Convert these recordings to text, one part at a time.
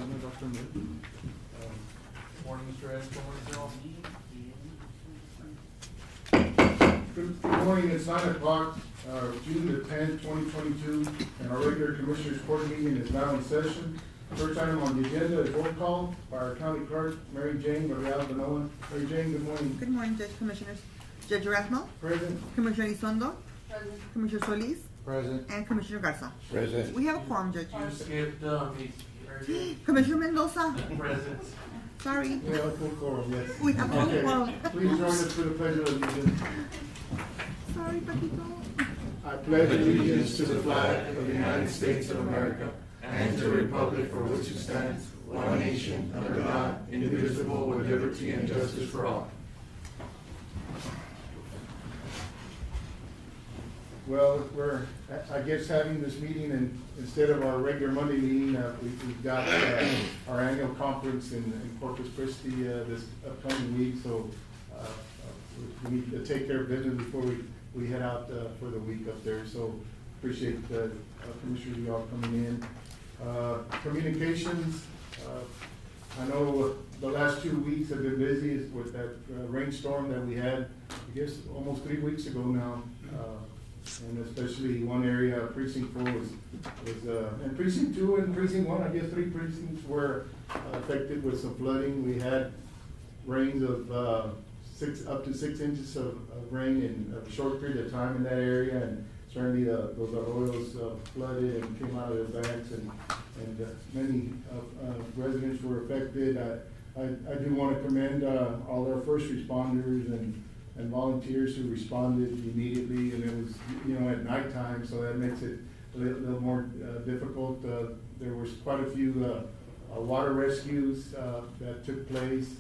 Dr. Moore. Morning, Mr. Ed. Good morning, it's 9 o'clock, June the 10th, 2022, and our regular Commissioners Court meeting is now in session. First item on the agenda is roll call by our County Clerk, Mary Jane Varela-Banoa. Mary Jane, good morning. Good morning, Judge, Commissioners. Judge Erasmo, Present. Commissioner Elizondo, Present. Commissioner Solis, Present. and Commissioner Garza. Present. We have a quorum, Judge. You skipped, Commissioner Mendoza, Present. sorry. Yeah, full quorum, yes. We have a Okay, quorum. please join us for the pledge of allegiance. Sorry, Paquito. I pledge allegiance to the flag of the United States of America and to the republic for which it stands, one nation, under God, indivisible, with liberty and justice for all. Well, we're, I guess, having this meeting, and instead of our regular Monday meeting, we've got our annual conference in Corpus Christi this upcoming week, so we need to take care of business before we head out for the week up there. So appreciate Commissioners, you all coming in. Communications, I know the last 2 weeks have been busy with that rainstorm that we had, I guess, almost 3 weeks ago now. And especially one area, precinct 4 was and precinct 2 and precinct 1, I guess 3 precincts were affected with some flooding. We had rains of up to 6 inches of rain in a short period of time in that area, and certainly those arroyos flooded and came out of their banks, and many residents were affected. I do want to commend all our first responders and volunteers who responded immediately, and it was, at nighttime, so that makes it a little more difficult. There was quite a few water rescues that took place,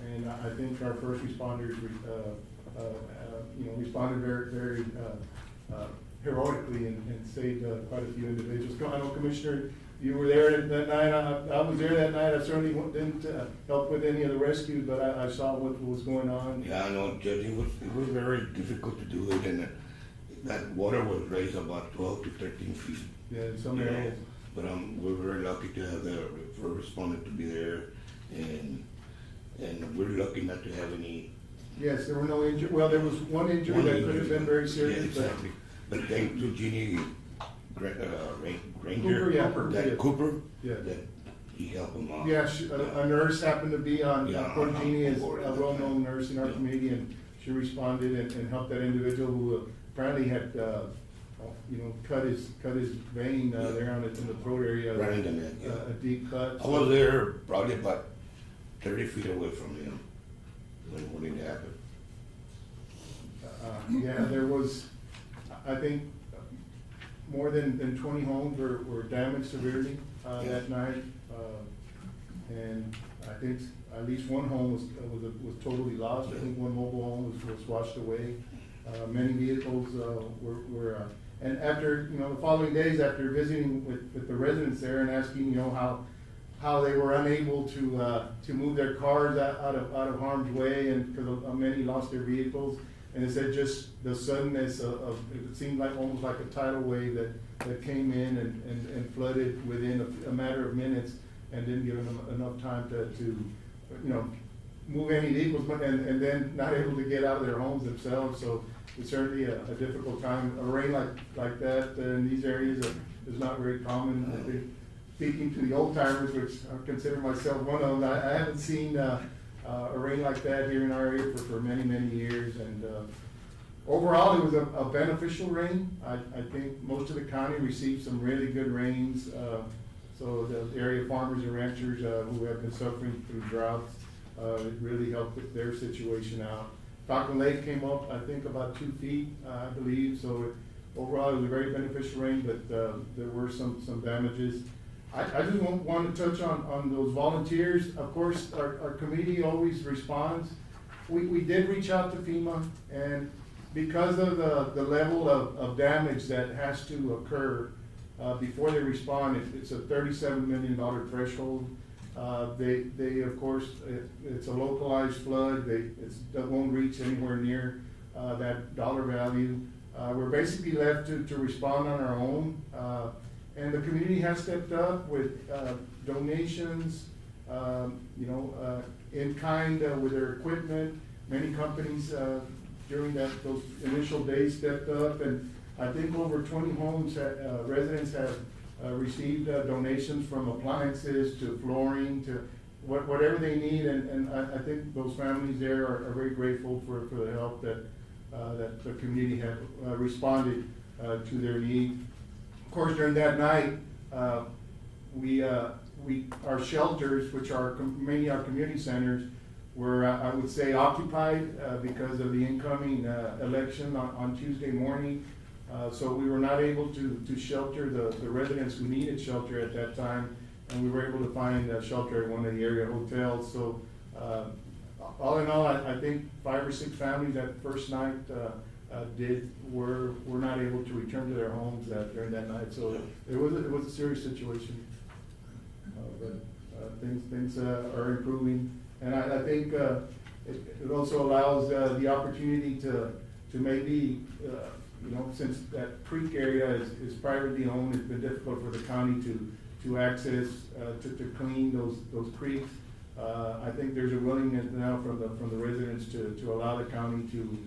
and I think our first responders, responded very heroically and saved quite a few individuals. I know, Commissioner, you were there that night. I was there that night. I certainly didn't help with any of the rescue, but I saw what was going on. Yeah, I know, Judge. It was very difficult to do it, and that water was raised about 12 to 13 feet. Yeah, in some areas. But we're very lucky to have the first responder to be there, and we're lucky not to have any. Yes, there were no injuries. Well, there was one injury that could have been very serious. Yeah, exactly. But thanks to Jeannie Granger, Cooper, yeah. that he helped him out. Yeah, a nurse happened to be on, Port Jeannie is a board. well-known nurse in our community, and she responded and helped that individual who apparently had, cut his vein there in the throat area. Right in the neck, yeah. A deep cut. I was there probably about 30 feet away from him when it happened. Yeah, there was, I think, more than 20 homes were damaged severely that night, and I think at least one home was totally lost. I think one mobile home was washed away. Many vehicles were and after the following days, after visiting with the residents there and asking how they were unable to move their cars out of harm's way, and because many lost their vehicles. And it said just the suddenness of it seemed like almost like a tidal wave that came in and flooded within a matter of minutes, and didn't give them enough time to move any vehicles, and then not able to get out of their homes themselves. So it's certainly a difficult time. A rain like that in these areas is not very common. I think, speaking to the old timers, which I consider myself one of them, I haven't seen a rain like that here in our area for many years, and overall it was a beneficial rain. I think most of the county received some really good rains, so the area farmers and ranchers who have been suffering through droughts, it really helped with their situation out. Falcon Lake came up, I think, about 2 feet, I believe, so overall it was a very beneficial rain, but there were some damages. I just want to touch on those volunteers. Of course, our committee always responds. We did reach out to FEMA, and because of the level of damage that has to occur before they respond, it's a $37 million threshold. They of course, it's a localized flood. That won't reach anywhere near that dollar value. We're basically left to respond on our own. And the community has stepped up with donations, in kind with their equipment. Many companies during those initial days stepped up, and I think over 20 homes, residents have received donations from appliances to flooring to whatever they need, and I think those families there are very grateful for the help that the community have responded to their need. Of course, during that night, our shelters, which are mainly our community centers, were, I would say, occupied because of the incoming election on Tuesday morning. So we were not able to shelter the residents who needed shelter at that time, and we were able to find shelter at one of the area hotels. So all in all, I think 5 or 6 families that first night were not able to return to their homes during that night. So it was a serious situation, but things are improving, and I think it also allows the opportunity to maybe since that creek area is privately owned, it's been difficult for the county to access to clean those creeks. I think there's a willingness now from the residents to allow the county to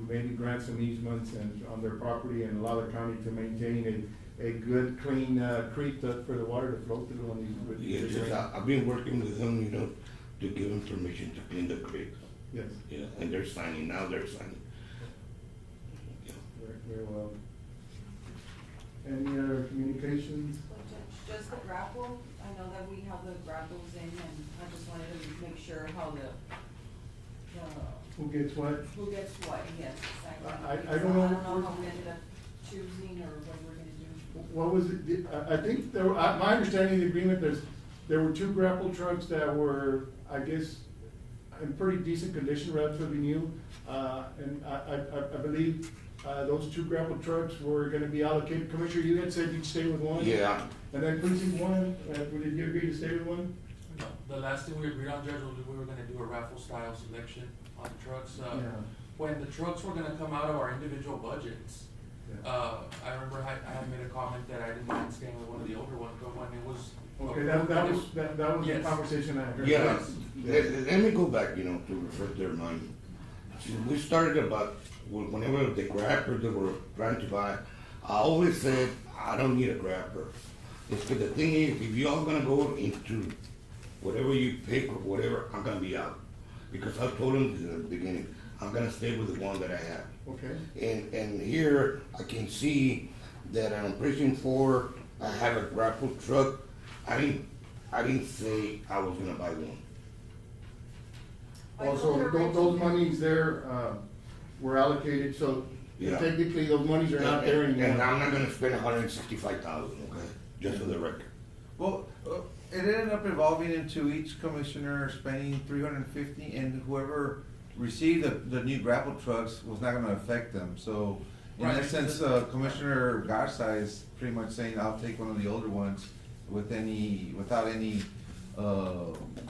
maybe grant some easements and on their property and allow the county to maintain a good, clean creek for the water to flow through on these. Yes, I've been working with them, to give them permission to clean the creek. Yes. Yeah, and they're signing, now they're signing. Yeah. Very well. Any other communications? Just the grapple, I know that we have the grapples in, and I just wanted to make sure how Who gets what? who gets what, yes, exactly. I don't know. I don't know how we ended up choosing or what we're gonna do. What was it? I think my understanding of the agreement, there were 2 grapple trucks that were, I guess, in pretty decent condition, relatively new. And I believe those 2 grapple trucks were gonna be allocated. Commissioner, you had said you'd stay with one? Yeah. And then precinct 1, did you agree to stay with one? No, the last thing we agreed on, Judge, was we were gonna do a raffle style selection on the trucks. Yeah. When the trucks were gonna come out of our individual budgets, Yeah. I remember I had made a comment that I didn't mind staying with one of the older ones, but when it was. Okay, that was the Yes. conversation I heard. Yeah, let me go back, to refresh their mind. We started about, whenever the grabber that we're trying to buy, I always said, I don't need a grabber. It's because the thing is, if y'all gonna go into whatever you pick or whatever, I'm gonna be out. Because I told them in the beginning, I'm gonna stay with the one that I have. Okay. And here, I can see that on precinct 4, I have a grapple truck. I didn't say I was gonna buy one. Also, those monies there were allocated, so Yeah. technically those monies are not there anymore. And I'm not gonna spend 165,000, okay, just for the record. Well, it ended up evolving into each commissioner spending 350, and whoever received the new grapple trucks was not gonna affect them, so in Right. essence, Commissioner Garza is pretty much saying, I'll take one of the older ones without any,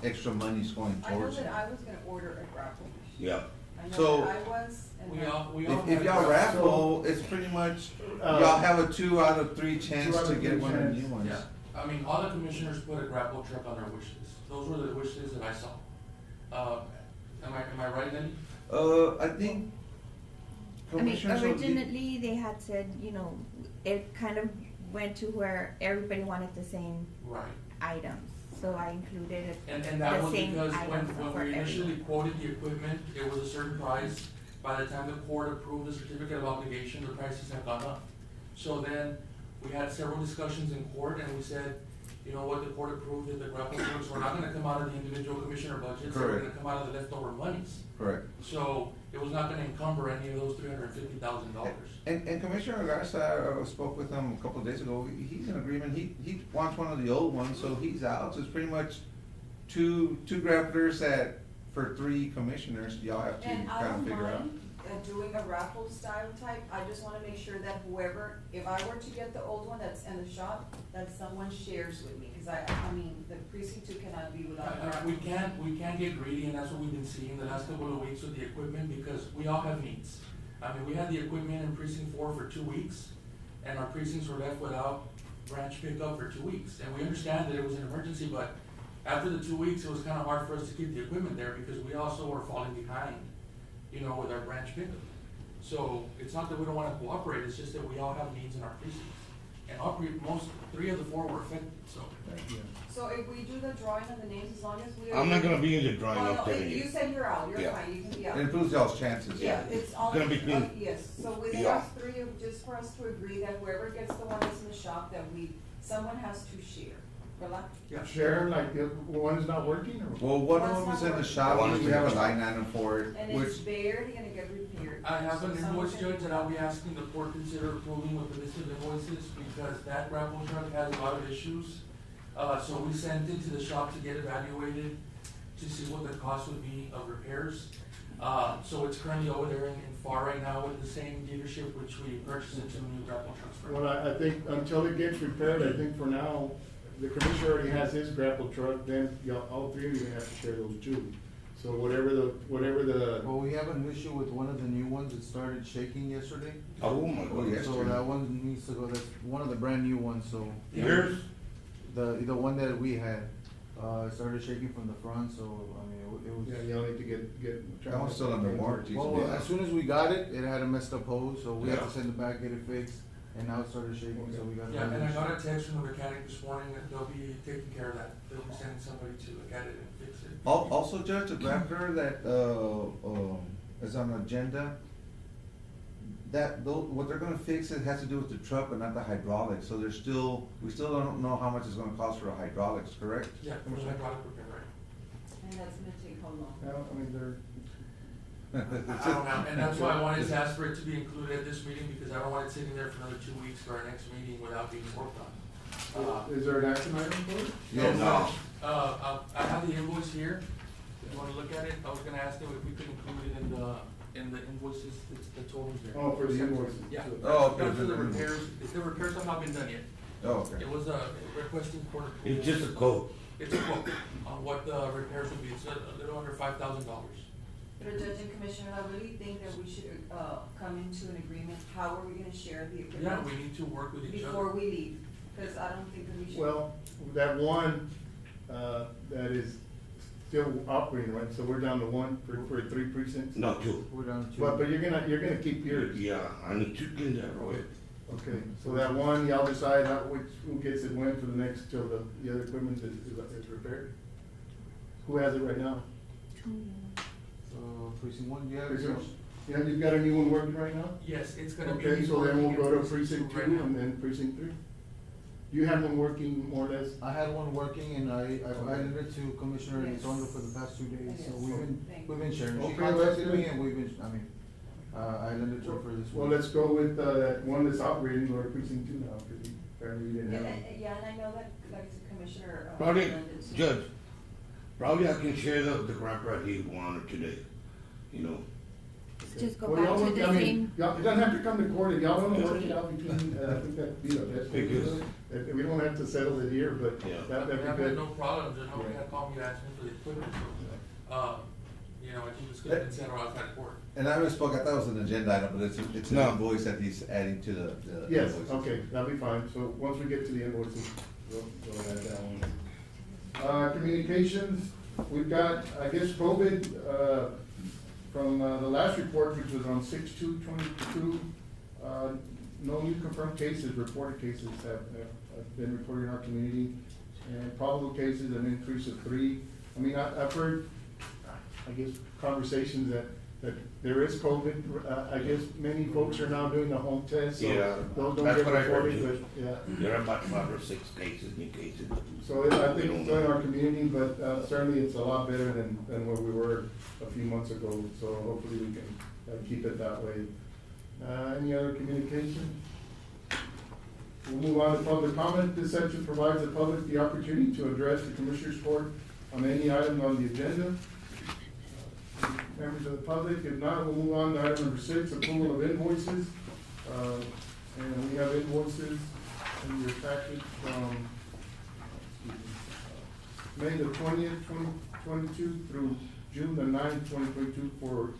extra monies going I know towards it. that I was gonna order a grapple. Yeah. I know So- that I was, and We that- all If had y'all a- raffle, it's pretty much, Uh, y'all have a 2 out of 3 chance 2 out to of get 3 one of the chance. new ones. Yeah, I mean, all the commissioners put a grapple truck on their wish list. Those were the wish lists that I saw. Am I right, Lenny? I think I mean, Commissioner Solis- originally they had said, it kind of went to where everybody wanted the same Right. items. So I included And that the was same because items when for we initially everyone. quoted the equipment, it was a certain price. By the time the court approved the certificate of obligation, the prices had gone up. So then, we had several discussions in court, and we said, you know what, the court approved that the grapple trucks were not gonna come out of the individual commissioner budgets, they were Correct. gonna come out of the leftover monies. Correct. So, it was not gonna encumber any of those $350,000. And Commissioner Garza spoke with him a couple of days ago. He's in agreement. He wants one of the old ones, so he's out. So it's pretty much two grapplers for 3 commissioners. Y'all have to And I kind of don't figure out. mind doing a raffle style type, I just wanna make sure that whoever, if I were to get the old one that's in the shop, that someone shares with me, cause I mean, the precinct 2 cannot be without a raffle. We can't get greedy, and that's what we've been seeing the last couple of weeks with the equipment, because we all have needs. I mean, we had the equipment in precinct 4 for 2 weeks, and our precincts were left without branch pickup for 2 weeks. And we understand that it was an emergency, but after the 2 weeks, it was kind of hard for us to keep the equipment there because we also were falling behind, you know, with our branch pickup. So it's not that we don't wanna cooperate, it's just that we all have needs in our precincts. And three of the four were affected, so. Yeah. So if we do the drawing of the names, as long as we. I'm not gonna be in the drawing, Well, I'm no, telling you you. said you're out, you're Yeah. fine, you can be It out. improves y'all's chances. Yeah, it's only. Gonna be clean. Yes, so with Yeah. us three, just for us to agree that whoever gets the one that's in the shop, that someone has to share, ¿verdad? Share, like, if one's not working, or? Well, one of One's them is not in the working. shop, One is we in have the a shop. line item for it, And which, it's barely gonna get repaired. I have an So someone invoice, can- Judge, that I'll be asking the court to consider approving with the list of invoices because that grapple truck has a lot of issues. So we sent it to the shop to get evaluated to see what the cost would be of repairs. So it's currently over there in FAR right now with the same dealership which we purchased the 2 new grapple trucks from. Well, I think until it gets repaired, I think for now, the commissioner already has his grapple truck, then y'all, all three of you have to share those two. So whatever the, Well, we have an issue with one of the new ones that started shaking yesterday. Oh my God, yes. So that one needs to go, that's one of the brand new ones, so. Yours? The one that we had, started shaking from the front, so, I mean, it was. yeah, y'all need to get. That one's still under warranty. Well, as soon as we got it, it had a messed up hose, so we had Yeah. to send it back, get it fixed, and now it started shaking, so we got. Yeah, and I got a text from the mechanic this morning that they'll be taking care of that. They'll be sending somebody to look at it and fix it. also, Judge, the grappler that, is on the agenda, what they're gonna fix, it has to do with the truck, but not the hydraulics, so we still don't know how much it's gonna cost for the hydraulics, correct? Yeah, for the hydraulic repair, right? And that's gonna take how long? Well, I mean, they're, I don't know, and that's why I wanted to ask for it to be included at this meeting, because I don't want it sitting there for another 2 weeks for our next meeting without being worked on. is there an action item for it? Yeah, No. I have the invoice here, if you wanna look at it, I was gonna ask them if we could include it in the invoices, it's the totals there. Oh, for the invoices. Yeah. Oh, okay. That's for the repairs, the repairs have not been done yet. Oh, okay. It was requesting court approval. It's just a quote. It's a quote on what the repairs would be, it's a little under $5,000. But Judge and Commissioner, I really think that we should, come into an agreement, how are we gonna share the equipment? Yeah, we need to work with each Before other. we leave, cause I don't think that we should. Well, that one, that is still operating, right, so we're down to one for 3 precincts? No, two. We're down to. But you're gonna keep yours? Yeah, I need to clean that road. Okay, so that one, y'all decide who gets it when for the next, till the other equipment is repaired? Who has it right now? Precinct one, yeah. Is yours? Yeah, you've got a new one working right now? Yes, it's gonna be. Okay, so then we'll go to precinct precinct two 2 right now. and then precinct 3? You have one working more or less? I had one working and I handed it to Commissioner Yes. Elizondo for the past 2 days, so Yes. we've been sharing. She Okay, that's contacted me good. and we've been, I lent it to her for this Well, week. let's go with, that one that's operating, go to precinct 2 now, because apparently you didn't have it. Yeah, and I know that, like the Commissioner. Probably, Hernandez- Judge, probably I can share the grappler I gave 1 or 2 days, you know. Just go Well, back y'all to want- the I mean, same. Y'all, it doesn't have to come to court, if y'all wanna work it out between, I think that'd be the best. way to do Because- it. We don't have to settle it here, but Yeah. that'd I've be had good. no problems, and nobody Yeah. had called me to ask me for the equipment, so, you know, I think it's gonna be settled outside of court. And I misspoke, I thought it was an agenda item, but it's an No. invoice that he's adding to the Yes, invoices. okay, that'll be fine, so once we get to the invoices, we'll add that one. Communications, we've got, I guess, COVID, from, the last report, which was on 6/2/22, no new confirmed cases, reported cases have been reported in our community, and probable cases, an increase of 3. I mean, I've heard, I guess, conversations that there is COVID. I guess many folks are now doing the home test, so Yeah, those don't that's get what I heard reported, too. but, yeah. There are about 5 or 6 cases, new cases. So I think it's in our community, but certainly it's a lot better than where we were a few months ago, so hopefully we can keep it that way. Any other communication? We'll move on to public comment. This section provides the public the opportunity to address the Commissioners Court on any item on the agenda. Members of the public, if not, we'll move on to item number 6, approval of invoices. And we have invoices in your package from May the 20th, 2022 through June the 9th, 2022 for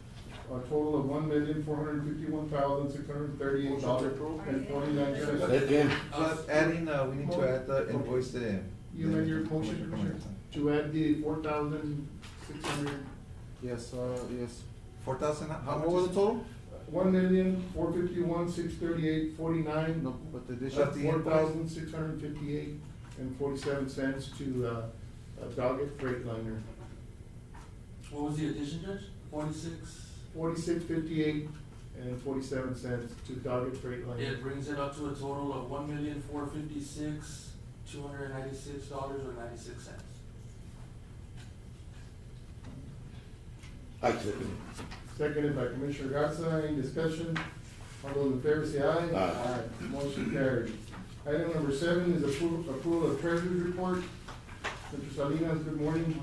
a total of $1,451,638.49. Second. Plus adding, we need to add the invoice to. You amend your motion, Commissioner, to add the 4,600, Yes, yes. 4,000, how much? What was the total? 1,451,638.49. No, but the That's addition, the Four invoice? thousand six hundred fifty-eight and 47 cents to, Doggett Freightliner. What was the addition, Judge? 46? 46.58 and 47 cents to Doggett Freightliner. It brings it up to a total of $1,456,296.96. I second. Seconded by Commissioner Garza. Any discussion? All those in favor say aye. Aye. Motion carried. Item number 7 is approval of treasurer's report. Mr. Salinas, good morning.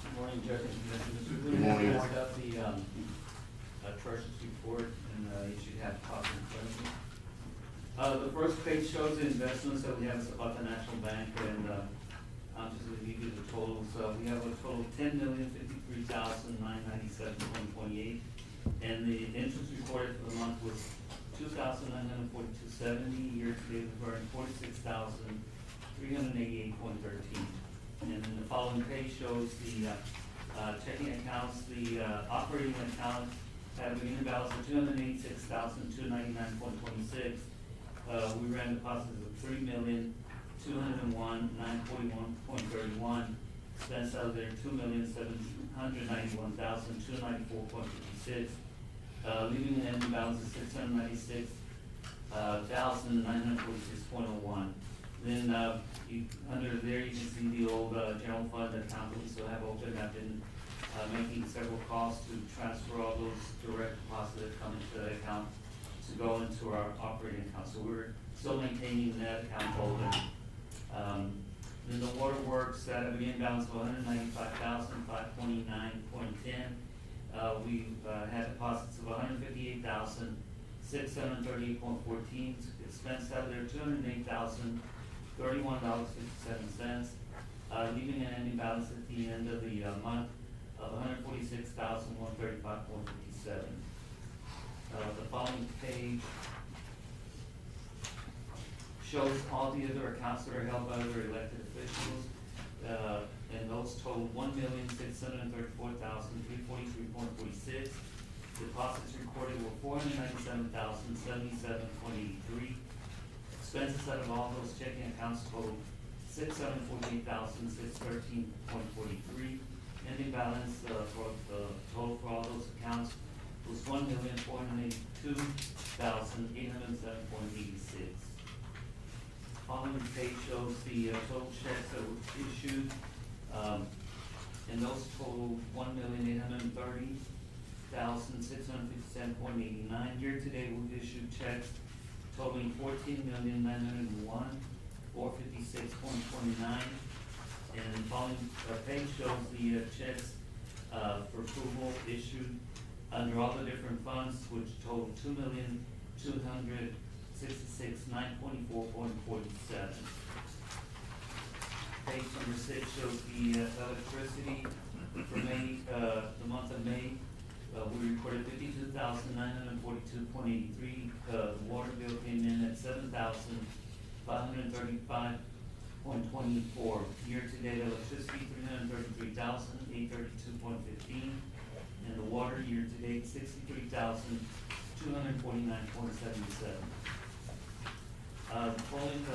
Good morning, Judge and Commissioners. Good morning. We marked up the treasurer's report, and you should have a copy in front of you. The first page shows the investments that we have at Zapata National Bank, and I'll just give you the totals. We have a total of $10,053,997.28, and the interest recorded for the month was $2,942.70. Year to date, we've earned $46,388.13. And then the following page shows the checking accounts. The operating account had a beginning balance of $286,299.26. We ran deposits of $3,201,941.31. Expense out of there $2,791,294.56. Leaving an ending balance of $696,946.01. Then under there you can see the old general fund account that we still have open. I've been making several calls to transfer all those direct deposits that come into that account to go into our operating account. So we're still maintaining that account open. Then the waterworks at a beginning balance of $195,529.10. We had deposits of $158,638.14. Expense out of there $208,031.57. Leaving an ending balance at the end of the month of $146,135.57. The following page shows all the other accounts that are held by other elected officials, and those total $1,634,343.46. Deposits recorded were $497,077.83. Expenses out of all those checking accounts total $648,613.43. Ending balance for the total for all those accounts was $1,482,807.86. Following page shows the total checks that were issued, and those total $1,830,657.89. Year to date, we've issued checks totaling $14,901,456.29. And the following page shows the checks for approval issued under all the different funds, which total $2,266,924.47. Page number 6 shows the electricity for May, the month of May. We reported $52,942.83. The water bill came in at $7,535.24. Year-to-date electricity, $333,832.15. And the water year-to-date, $63,249.77. The following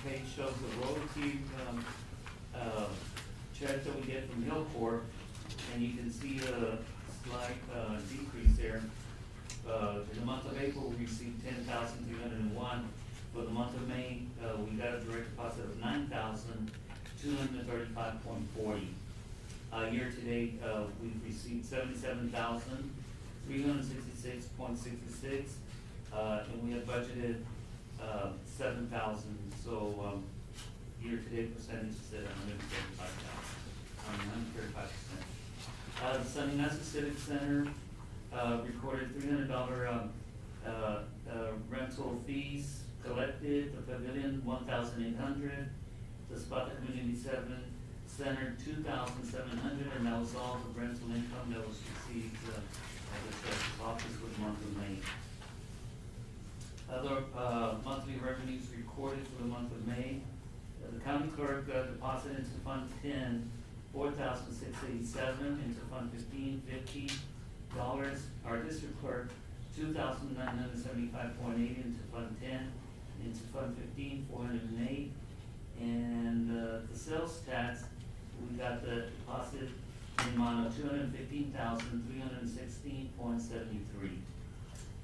page shows the royalty check that we get from Hillport, and you can see a slight decrease there. In the month of April, we received $10,301. For the month of May, we got a direct deposit of $9,235.40. Year to date, we've received $77,366.66, and we have budgeted $7,000. So year to date percentage is at 135%. The San Ignacio Civic Center recorded $300 rental fees collected, the pavilion, 1,800, the Zapata Community Center, 2,700, and that was all the rental income that was received, at the treasurer's office for the month of May. Other, monthly revenues recorded for the month of May, the county clerk deposited into Fund 10, 4,687, into Fund 15, $50. Our district clerk, 2,975.8 into Fund 10, into Fund 15, 408. And the sales tax, we got the deposit in the amount of 215,316.73.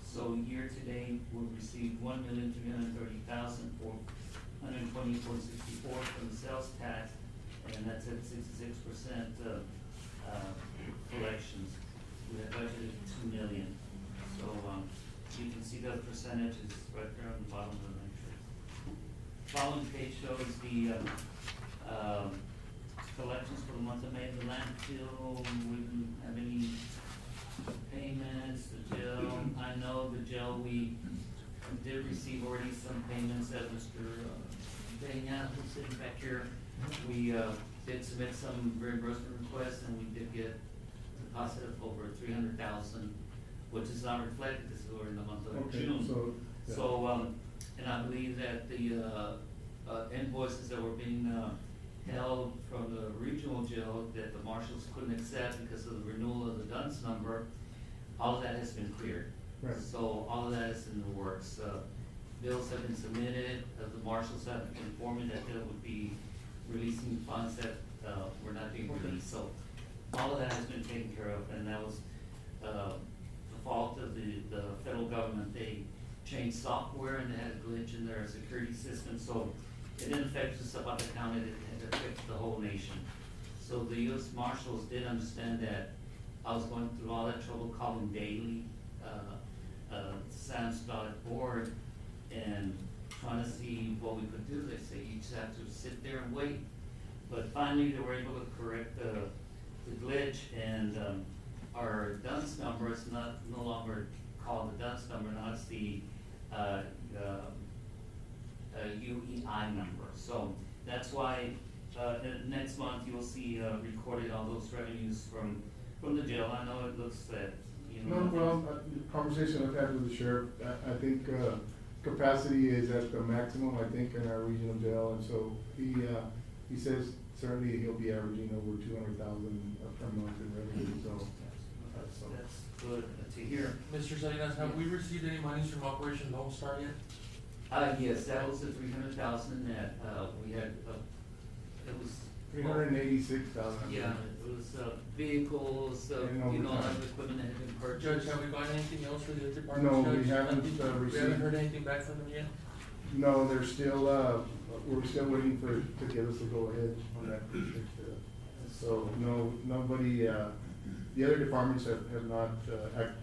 So year to date, we've received 1,330,424.64 from the sales tax, and that's at 66% collections. We had budgeted 2 million. So you can see the percentages right there on the bottom of the matrix. Following page shows the collections for the month of May. The landfill, we didn't have any payments. The jail, I know the jail, we did receive already some payments that Mr. Peña, who's sitting back here. We did submit some reimbursement requests, and we did get a deposit of over 300,000, which is not reflected this year in the month of Okay, June. so, yeah. So, and I believe that the invoices that were being held from the regional jail that the marshals couldn't accept because of the renewal of the DUNS number, all of that has been cleared. Right. So all of that is in the works. Bills have been submitted, the marshals have informed me that they would be releasing funds that were not being released. So all of that has been taken care of, and that was the fault of the federal government. They changed software and they had a glitch in their security system, so it didn't affect just Zapata County, it affected the whole nation. So the U.S. Marshals did understand that I was going through all that trouble calling daily, SAMS.org, and trying to see what we could do. They say you just have to sit there and wait. But finally, they were able to correct the glitch, and our DUNS number is no longer called the DUNS number, now it's the UEI number. So that's why next month you'll see recorded all those revenues from the jail. I know it looks that, you know. No, well, the conversation I've had with the sheriff, I think capacity is at the maximum, I think, in our regional jail, and so he says certainly he'll be averaging over 200,000 per month in revenue, so. That's good to hear. Mr. Salinas, have we received any monies from Operation Lone Star yet? Yes, that was the 300,000 that we had, it was. 386,000. Yeah, it was vehicles, And you know, overtime. other equipment that had been Judge, purchased. have we got anything else for the other departments? No, we Judge? haven't, Nothing? We received- haven't heard anything back from them yet? No, they're still, we're still waiting to give us a go-ahead on that project. So, no, nobody, the other departments have not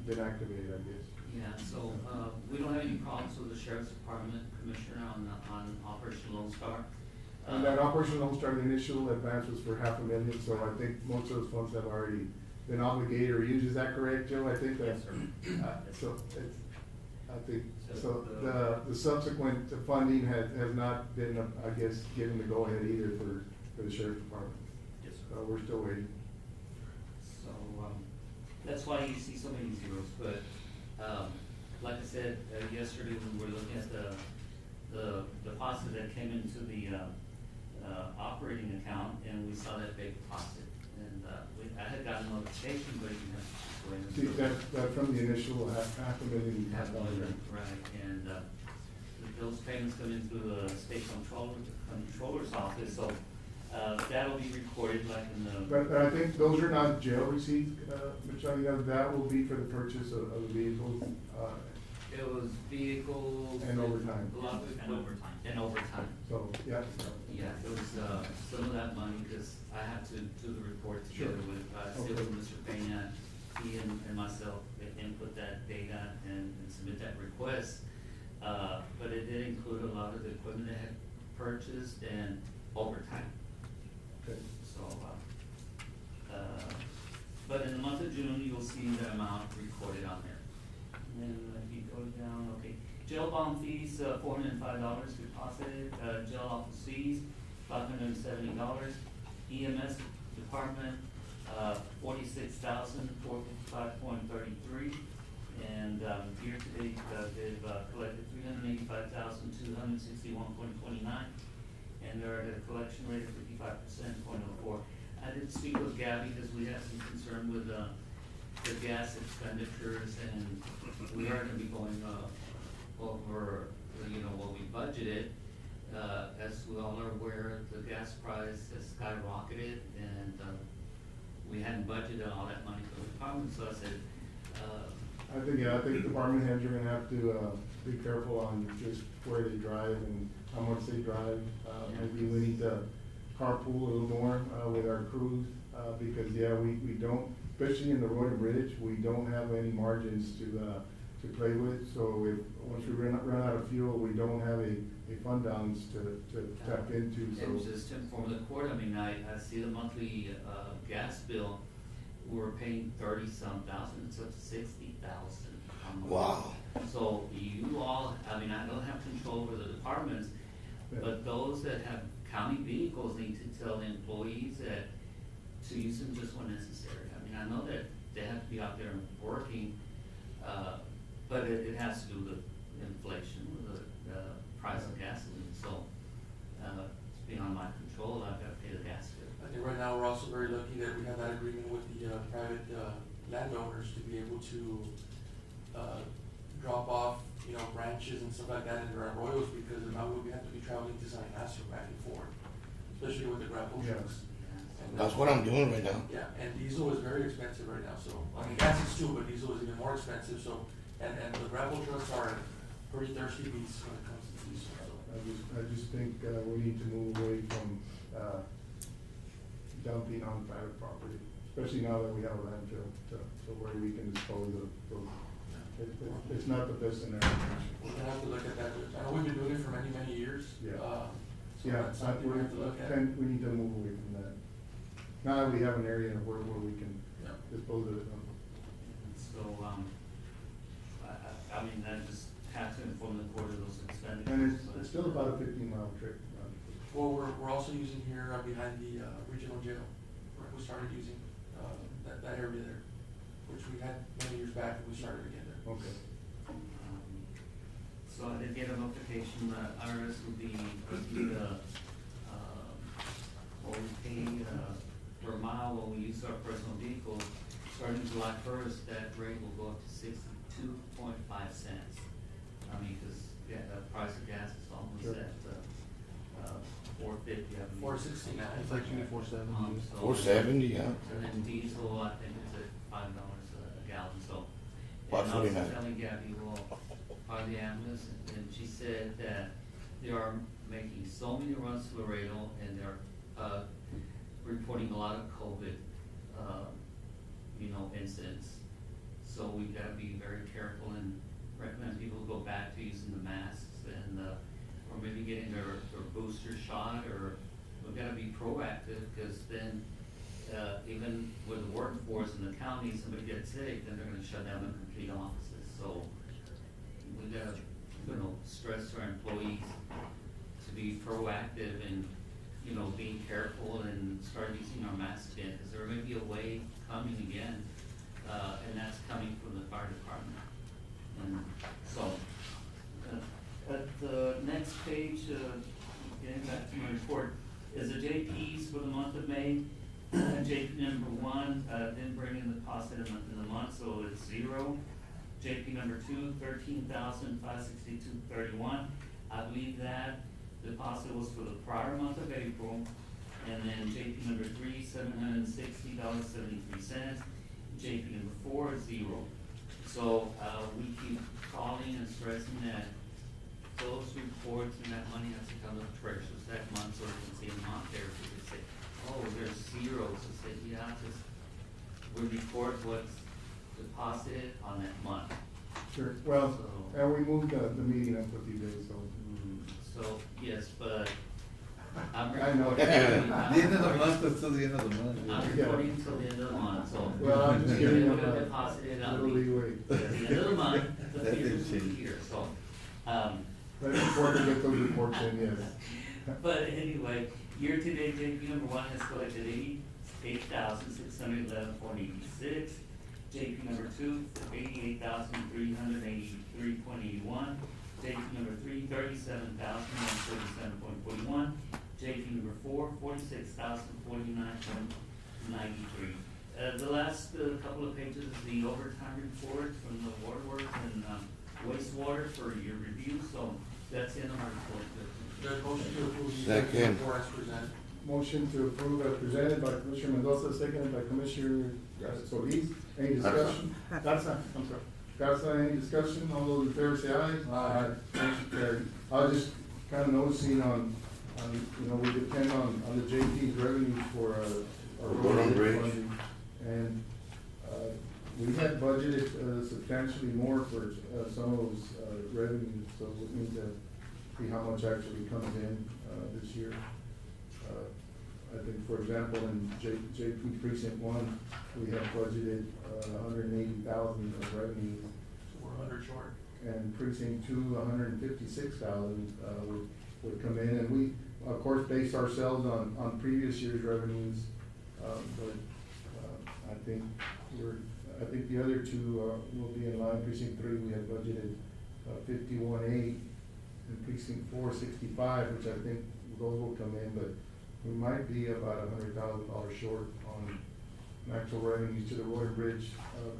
been activated, I guess. Yeah, so, we don't have any problems with the sheriff's department, Commissioner, on Operation Lone Star. And that Operation Lone Star, the initial advance was for $500,000, so I think most of those funds have already been obligated or used. Is that correct, Joe? I think that's, so it's, I think, so the subsequent funding has not been, I guess, given the go-ahead either for the sheriff's department. Yes, sir. So we're still waiting. So, that's why you see so many zeros, but, like I said, yesterday, we were looking at the deposit that came into the, operating account, and we saw that big deposit. And, I had gotten a notification, but you have to just wait See, until. that from the initial $500,000. Right, and, those payments come in through the state controller's office, so, that'll be recorded like in the. But I think those are not jail receipts, Mr. That will be for the purchase of the vehicles, It was vehicles. And overtime. A lot of equipment. And overtime. so, yeah. Yeah, it was, some of that money, because I had to do the report together Sure. with, Okay. Mr. Peña, he and myself, input that data and submit that request. But it did include a lot of the equipment they had purchased and overtime. Okay. So, but in the month of June, you'll see the amount recorded on there. And then if you go down, okay, Jail bond fees, $405 deposited, jail office fees, $570. EMS department, 46,455.33. And, year to date, they've, collected 385,261.29. And they're at a collection rate of 55.04. I did speak with Gabby because we had some concern with, the gas expenditures, and we are gonna be going, over, what we budgeted. As we all are aware, the gas price has skyrocketed, and, we hadn't budgeted all that money for the department, so I said, I think department heads are gonna have to, be careful on just where they drive and how much they drive. Maybe we need to carpool a little more, with our crews, because, we don't, especially in the road and bridge, we don't have any margins to play with. So once we run out of fuel, we don't have a fund balance to tap into, so. and just to inform the court, I mean, I see the monthly, gas bill, we're paying 30-some thousand, it's up to 60,000. Wow. So you all, I mean, I don't have control over the departments, Yeah. but those that have county vehicles need to tell the employees that to use them just when necessary. I mean, I know that they have to be out there working, but it has to do with inflation, with the price of gasoline, so, it's beyond my control, I've got to pay the gas bill. I think right now, we're also very lucky that we have that agreement with the, private, landowners to be able to, drop off, branches and stuff like that in their arroyos, because now we have to be traveling to San Ignacio back and forth, especially with the grapple Yes. trucks. And That's what I'm doing right now. Yeah, and diesel is very expensive right now, so, I mean, gas is too, but diesel is even more expensive, so, and the grapple trucks are pretty thirsty beasts when it comes to diesel, so. I just think, we need to move away from, dumping on private property, especially now that we have a landfill to where we can dispose of those. It's not the best scenario. We're gonna have to look at that, I know we've been doing it for many, many years. Yeah. So that's something we have to look at. We need to move away from that. Now that we have an area where we can Yeah. dispose of it. So, I mean, I just have to inform the court of those expenditures. And so it's still about a 15-mile trip. Well, we're also using here, behind the, regional jail, where we started using, that area there, which we had many years back, and we started again there. Okay. So I did get a notification that IRS would be, what we pay, per mile when we use our personal vehicle, starting July 1st, that rate will go up to 62.5 cents. I mean, cause, the price of gas is almost Sure. at, $4.50, I believe. 4.69. It's actually 470. So- 470, yeah. And then diesel, I think it's at $5 a gallon, so. $5.49. And I was telling Gabby, well, part of the ambulance, and she said that they are making so many runs to Laredo, and they're, reporting a lot of COVID, incidents. So we've gotta be very careful and recommend people go back to using the masks and, or maybe getting their booster shot, or we've gotta be proactive, cause then, even with the workforce in the county, somebody gets sick, then they're gonna shut down the complete offices, so we gotta, stress to our employees to be proactive and, being careful and start using our masks again, cause there may be a wave coming again, and that's coming from the fire department. And so, at the next page, getting back to my report, is the JPs for the month of May. JP number 1, didn't bring in the deposit in the month, so it's 0. JP number 2, 13,562.31. I believe that deposit was for the prior month of April. And then JP number 3, $760.73. JP number 4, 0. So, we keep calling and stressing that those reports and that money has to come to the treasurers that month, so we can see them out there, so we can say, oh, there's zeros, so say, yeah, just, we report what's deposited on that month. Sure, well, So- and we moved the meeting up a few days, so. So, yes, but I'm I know. reporting. The end of the month is till the end of the month. I'm reporting till the end of the month, so. Well, I'm just giving them We're a deposited on little leeway. At the end of the month, the That figures didn't will be change. here, so. Right before we get those reports in, yes. But anyway, year-to-date, JP number one has collected 88,611.86. JP number two, 88,383.81. JP number three, 37,137.41. JP number four, 46,049.93. The last couple of pages is the overtime report from the waterworks and wastewater for your review, so that's in our report. Judge, motion to approve the Second. report as presented. Motion to approve as presented by Commissioner Mendoza, seconded by Commissioner Solis. Any discussion? Garza, I'm sorry. Garza, any discussion? All those in favor say aye. Aye. Motion carried. I was just kind of noticing on, you know, we depend on the JP's revenues for, our Road and bridge. funding. And, we had budgeted substantially more for, some of those, revenues, so we need to see how much actually comes in, this year. I think, for example, in JP Precinct One, we had budgeted, 180,000 of revenue. So we're 100 short. And Precinct Two, 156,000, would come in, and we, of course, base ourselves on previous year's revenues. But, I think the other two, will be in line. Precinct Three, we had budgeted, 51.8, and Precinct Four, 65, which I think those will come in, but we might be about $100,000 short on actual revenues to the road and bridge,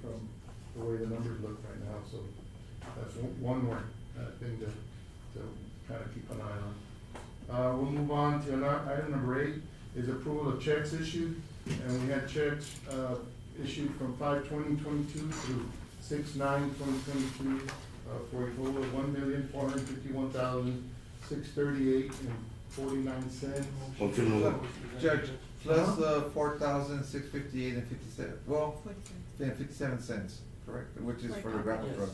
from the way the numbers look right now, so that's one more, thing to kind of keep an eye on. We'll move on to item number 8, is approval of checks issued, and we had checks, issued from 5/20/22 through 6/9/2022, for a total of $1,451,638.49. Motion to move. Judge, plus the 4,658 and 57, well, yeah, 57 cents, correct, which is for the grapple Yes. truck.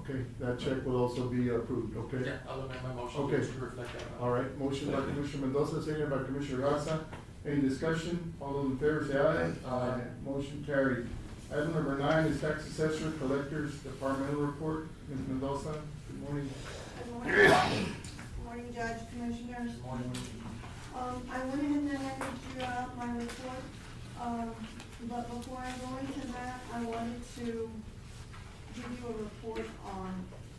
Okay, that check will also be approved, okay? Yeah, I'll amend my motion Okay. to reflect that. All right, motion by Commissioner Mendoza, seconded by Commissioner Garza. Any discussion? All those in favor say aye. Aye. Motion carried. Item number 9 is tax assessor collectors departmental report. Ms. Mendoza, good morning. Good morning. Good morning, Judge, Commissioners. Good morning. I went ahead and handed you out my report, but before I go into that, I wanted to give you a report on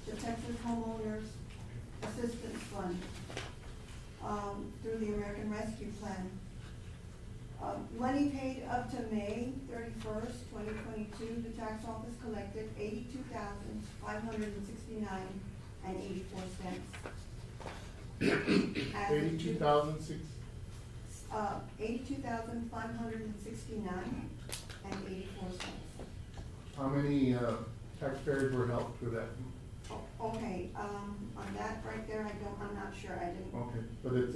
the Texas Homeowners Assistance Fund, through the American Rescue Plan. Money paid up to May 31st, 2022, the tax office collected $82,569.84. 82,006. $82,569.84. How many taxpayers were helped with that? Okay, on that right there, I'm not sure, I didn't. Okay, but it's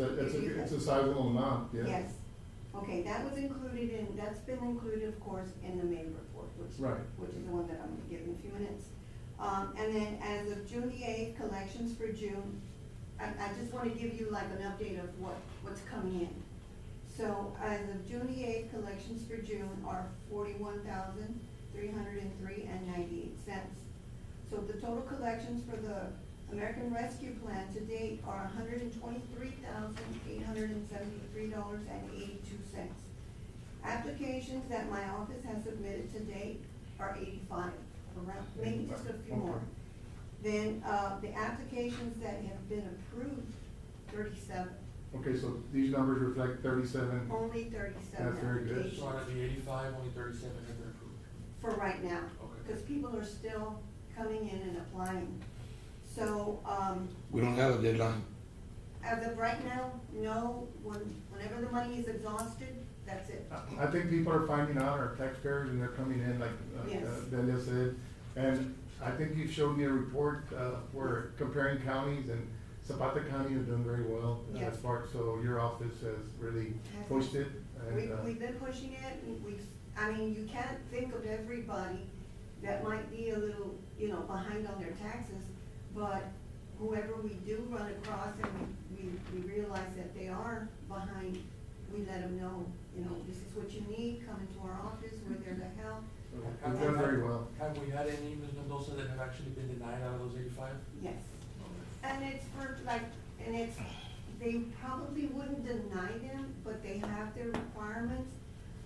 a sizable amount, yeah? Yes, okay, that was included that's been included, of course, in the May report, Right. which is the one that I'm gonna give in a few minutes. And then as of June the 8th, collections for June, I just wanna give you like an update of what's coming in. So as of June the 8th, collections for June are $41,303.98. So the total collections for the American Rescue Plan to date are $123,873.82. Applications that my office has submitted to date are 85, around, maybe just a few more. Then, the applications that have been approved, 37, Okay, so these numbers reflect 37. only 37 That's very good. applications. So out of the 85, only 37 have been approved. For right now, Okay. because people are still coming in and applying. So, We don't have a deadline. as of right now, no, whenever the money is exhausted, that's it. I think people are finding out, our taxpayers, and they're coming in, like Yes. Delia said. And I think you showed me a report, where comparing counties, and Zapata County is doing very well. Yes. As far, so your office has really pushed it. And, We've been pushing it, and you can't think of everybody that might be a little, behind on their taxes, but whoever we do run across and we realize that they are behind, we let them know, this is what you need, come into our office, we're there to help. so You've done very well. Have we had any, Ms. Mendoza, that have actually been denied out of those 85? Yes, And it's for like, and it's, they probably wouldn't deny them, but they have their requirements.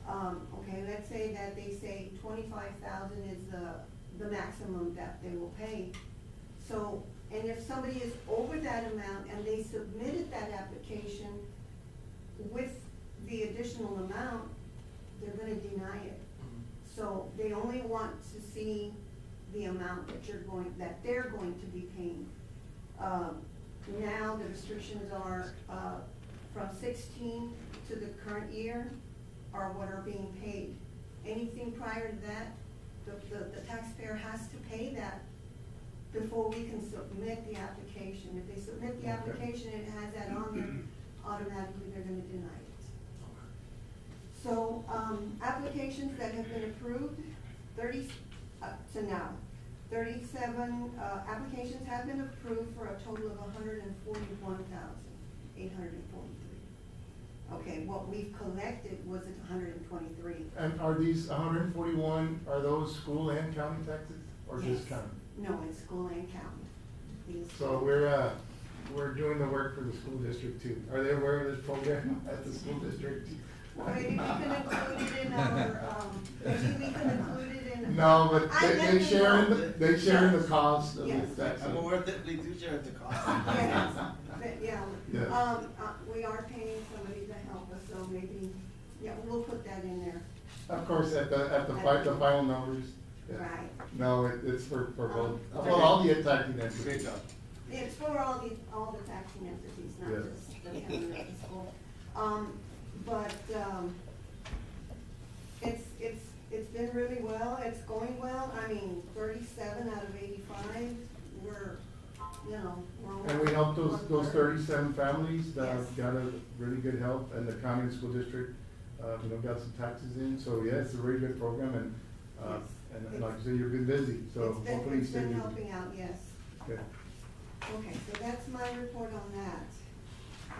Okay, let's say that they say 25,000 is the maximum that they will pay. So, and if somebody is over that amount and they submitted that application with the additional amount, they're gonna deny it. So they only want to see the amount that they're going to be paying. Now the restrictions are, from 16 to the current year are what are being paid. Anything prior to that, the taxpayer has to pay that before we can submit the application. If they submit the Okay. application and it has that on there, automatically they're gonna deny it. So, applications that have been approved, 30, to now, 37, applications have been approved for a total of 141,843. Okay, what we've collected was 123. And are these 141, are those school and county taxes, or just Yes. county? No, it's school and county. These- So we're doing the work for the school district too. Are they aware of this program at the school district? Maybe we can include it in our, maybe we can include it in. No, but I they definitely share in will. they share in the cost of Yes. the tax. I'm aware that they do share the cost. Yes, but yeah, Yeah. we are paying somebody to help us, so maybe, yeah, we'll put that in there. Of course, at the final numbers. Yeah. Right. No, it's for both, Okay. well, all the taxing entities. Great job. It's for all the taxing entities, not Yes. just the county or the school. But, it's been really well, it's going well, I mean, 37 out of 85, we're, we're almost. And we helped those 1/3. 37 families that Yes. got a really good help, and the county and school district, got some taxes in, so yeah, it's a very good program, and, Yes. and like I said, you've been busy, so hopefully you It's stay been busy. helping out, yes. Okay. Okay, so that's my report on that.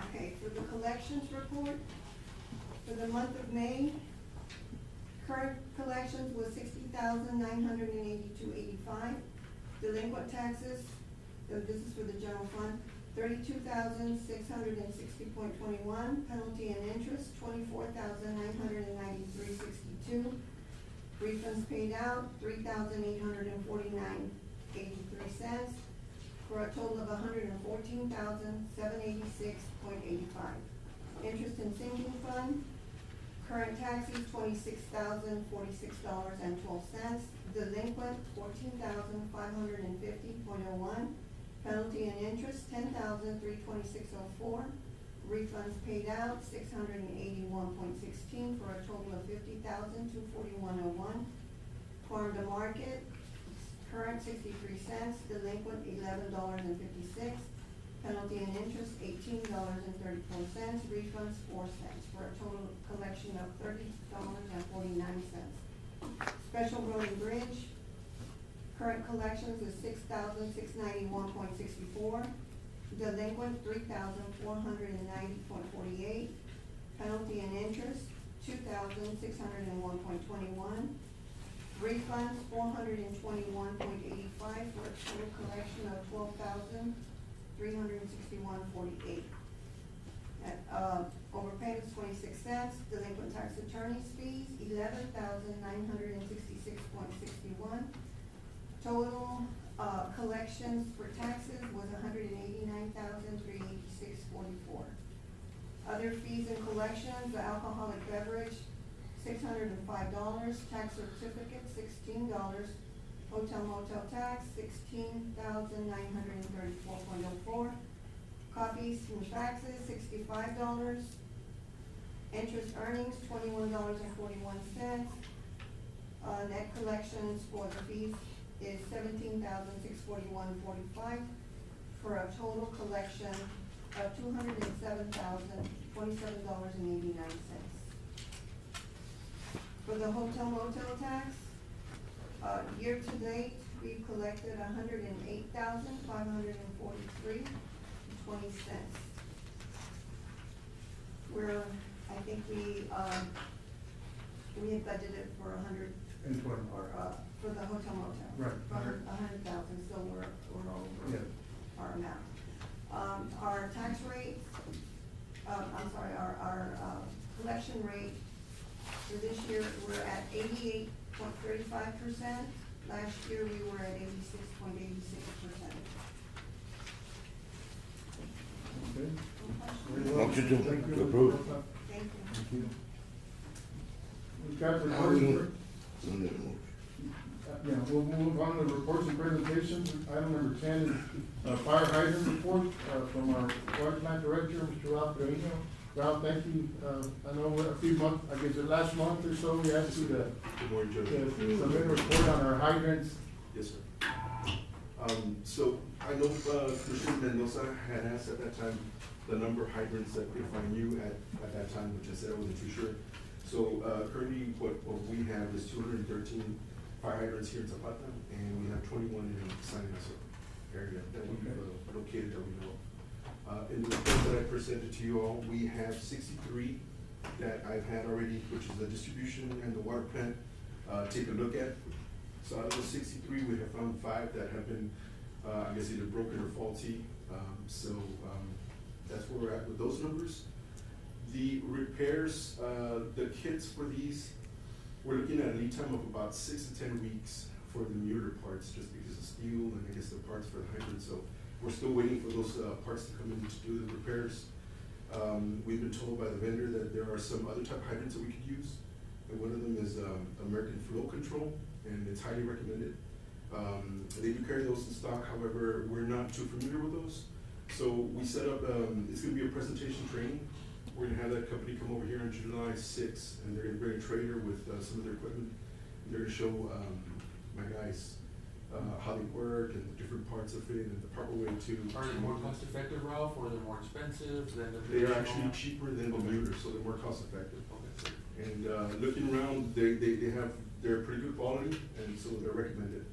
Okay, for the collections report, for the month of May, current collections was 60,982.85. Delinquent taxes, this is for the general fund, 32,660.21. Penalty and interest, 24,993.62. Refunds paid out, 3,849.83, for a total of 114,786.85. Interest and sinking fund, current taxes, $26,046.12. Delinquent, 14,550.01. Penalty and interest, 10,326.04. Refunds paid out, 681.16, for a total of 50,241.01. Farm to market, current 63 cents, delinquent $11.56. Penalty and interest $18.34, refunds 4 cents, for a total collection of $30.49. Special road and bridge, current collections is $6,691.64. Delinquent $3,490.48. Penalty and interest $2,601.21. Refunds $421.85, for a total collection of $12,361.48. Overpayments 26 cents. Delinquent tax attorney's fees $11,966.61. Total collections for taxes was $189,386.44. Other fees and collections, the alcoholic beverage, $605, tax certificate, $16, hotel motel tax, $16,934.04, copies and faxes, $65, interest earnings, $21.41, net collections for the fees is $17,641.45, for a total collection of $207,027.89. For the hotel motel tax, year to date, we've collected $108,543.20. I think we had budgeted for 100, And 20. or, for the hotel motel. Right. 100,000, so we're over Yeah. our amount. Our tax rate, I'm sorry, our collection rate for this year, we're at 88.35%. Last year, we were at 86.86%. Okay. Motion to Thank you. approve. Thank you. Thank you. We've got Now reports. we and need- we need a motion. Yeah, we'll move on to reports and presentations. Item number 10 is fire hydrant report from our water plant director, Mr. Ralph Guerrero. Ralph, thank you. I know a few months, I guess the last month or so, we asked you to Good morning, Judge. submit a report on our hydrants. Yes, sir. So I know Commissioner Mendoza had asked at that time the number of hydrants that if I knew at that time, which I said I wasn't too sure. So currently, what we have is 213 fire hydrants here in Zapata, and we have 21 in San Ignacio area that we've located that we know of. In the report that I presented to you all, we have 63 that I've had already, which is the distribution and the water plant, take a look at. So out of the 63, we have found 5 that have been, I guess, either broken or faulty. That's where we're at with those numbers. The repairs, the kits for these, we're looking at a lead time of about 6 to 10 weeks for the muter parts, just because of steel and I guess the parts for the hydrant. So we're still waiting for those parts to come in to do the repairs. We've been told by the vendor that there are some other type of hydrants that we could use. And one of them is American Flow Control, and it's highly recommended. They do carry those in stock, however, we're not too familiar with those. So we set up, it's gonna be a presentation training. We're gonna have that company come over here on July 6th, and they're gonna bring a trailer with some of their equipment. And they're gonna show my guys how they work and the different parts of it and the proper way to. Are they more cost effective, Ralph, or they're more expensive than the They are traditional? actually cheaper than the muter, so they're more cost effective. Okay. And looking around, they're pretty good quality, and so they're recommended.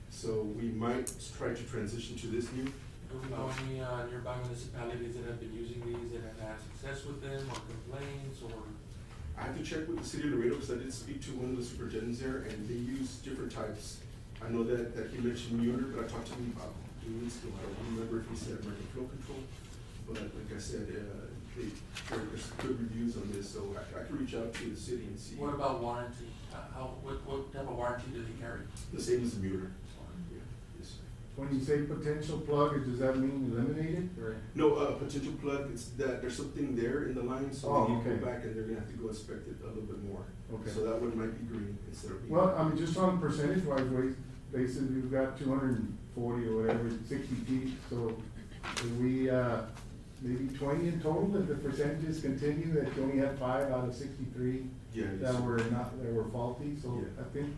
So we might try to transition to this new. Do we know any nearby municipalities that have been using these and have had success with them, or complaints, or? I have to check with the city of Laredo, because I did speak to one of the superintendents there, and they use different types. I know that he mentioned muter, but I talked to him about 2 weeks ago. I don't remember if he said American Flow Control, but like I said, there's good reviews on this, so I can reach out to the city and see. What about warranty? What type of warranty do they carry? The same as the muter. Yeah, yes, sir. When you say potential plug, does that mean eliminated or? No, potential plug, it's that there's something there in the line, so Oh, they need to okay. go back and they're gonna have to go inspect it a little bit more. Okay. So that one might be green instead of being. Well, I mean, just on percentage wise, basically, we've got 240 or whatever, 60 feet, so if we, maybe 20 in total, if the percentages continue, that you only had 5 out of 63 Yeah, yes, that sir. were faulty, so Yeah. I think,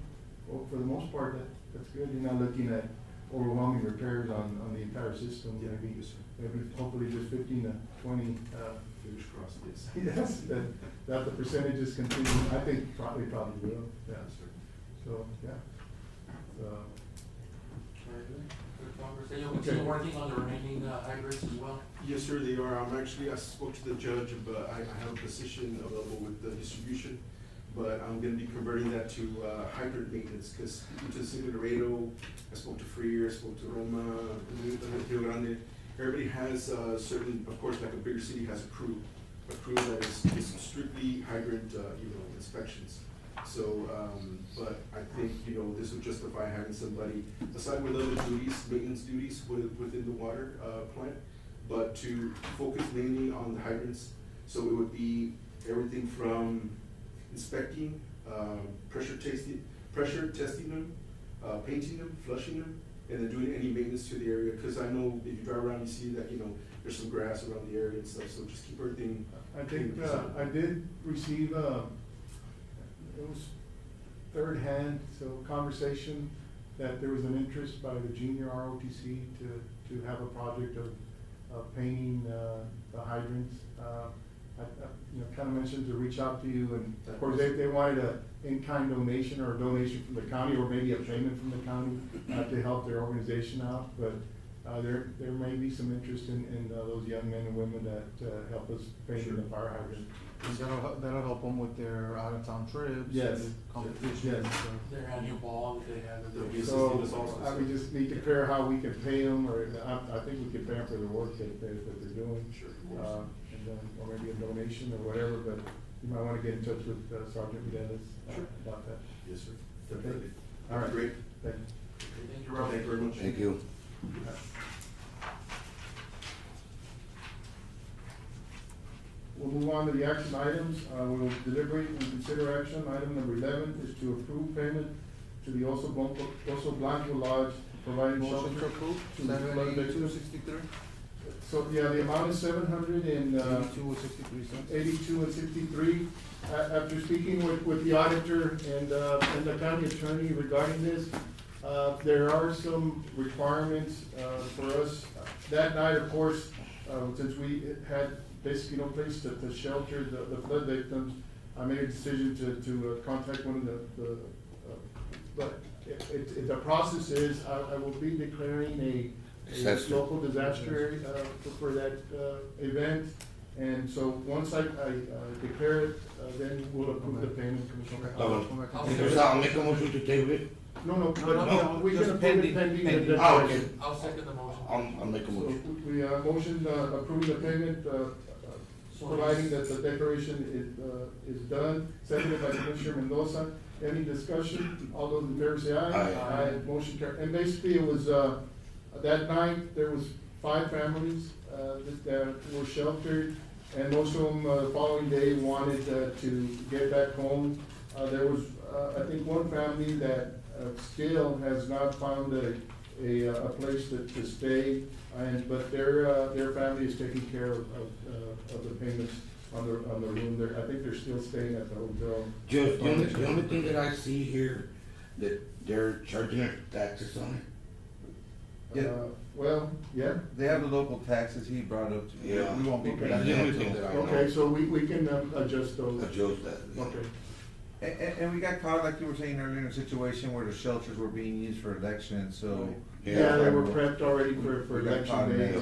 well, for the most part, that's good, you're not looking at overwhelming repairs on the entire system, Yeah, maybe, yes, sir. maybe hopefully just 15 to 20, Fingers crossed, yes. yes, that the percentages continue, I think probably will, yeah, Yes, sir. so, yeah. Very good. Good progress. And you'll continue working on the remaining hydrants as well? Yes, sir, they are. I spoke to the judge, but I have a position available with the distribution, but I'm gonna be converting that to hydrant maintenance, because speaking to the city of Laredo, I spoke to Freer, I spoke to Roma, Rio Grande. Everybody has certain, of course, like a bigger city has a crew that is strictly hydrant, inspections. So, but I think, this would justify having somebody, aside with other duties, maintenance duties within the water plant, but to focus mainly on the hydrants. So it would be everything from inspecting, pressure testing them, painting them, flushing them, and then doing any maintenance to the area. Because I know if you drive around, you see that, there's some grass around the area and stuff, so just keep everything. I think, I did receive, it was third hand, so conversation that there was an interest by the junior ROTC to have a project of painting, the hydrants. I kind of mentioned to reach out to you, and of course, they wanted a in-kind donation or a donation from the county, or maybe a payment from the county, to help their organization out, but there may be some interest in those young men and women that help us paint in the fire hydrant. And that'll help them with their out-of-town trips. Yes. and competitions Yes. and stuff. Their annual ball that they have. that There'll they- be So, assisting us also. we just need to clear how we can pay them, or, I think we can pay them for the work that they're doing. Sure, of course. And then, or maybe a donation or whatever, but you might wanna get in touch with Sergeant Vidales Sure. about that. Yes, sir. Okay. Definitely. All right. Great. Thank you. Thank you, Rob. Thank you very much. Thank you. We'll move on to the action items. We'll deliberate and consider action. Item number 11 is to approve payment to the Oso Blanco Lodge, providing Motion to shelter. approve, to the flood victims. 782.63. So, yeah, the amount is 82.63 cents. 82 and 63. After speaking with the auditor and the county attorney regarding this, there are some requirements, for us. That night, of course, since we had basically no place to shelter the flood victims, I made a decision to contact one of but the process is, I will be declaring a Disaster. local disaster area, for that, event. And so once I declare it, then we'll approve the payment, Commissioner. I'll make a motion to table it. No, No, we can just approve it pending. pending the Pending. Ah, okay. declaration. I'll second the motion. I'll make a So motion. we, motion, approving the payment, providing that the declaration is done, seconded by Commissioner Mendoza. Any discussion? All those in favor say aye. Aye. Motion carried. And basically, it was, that night, there was 5 families, that were sheltered, and most of them, the following day wanted, to get back home. There was, I think, one family that, still has not found a place to stay, but their family is taking care of the payments on the room. I think they're still staying at the hotel. Just, the only thing that I see here, that they're charging their taxes on Yeah. Well, yeah. They have the local taxes he brought up to me. Yeah. We won't be Okay. paying That's the only that. thing that I know. Okay, so we can adjust it. those. Adjust that. yeah. Okay. And we got caught, like you were saying earlier, in a situation where the shelters were being used for elections, so. Yeah, they were prepped already for We got caught election in day,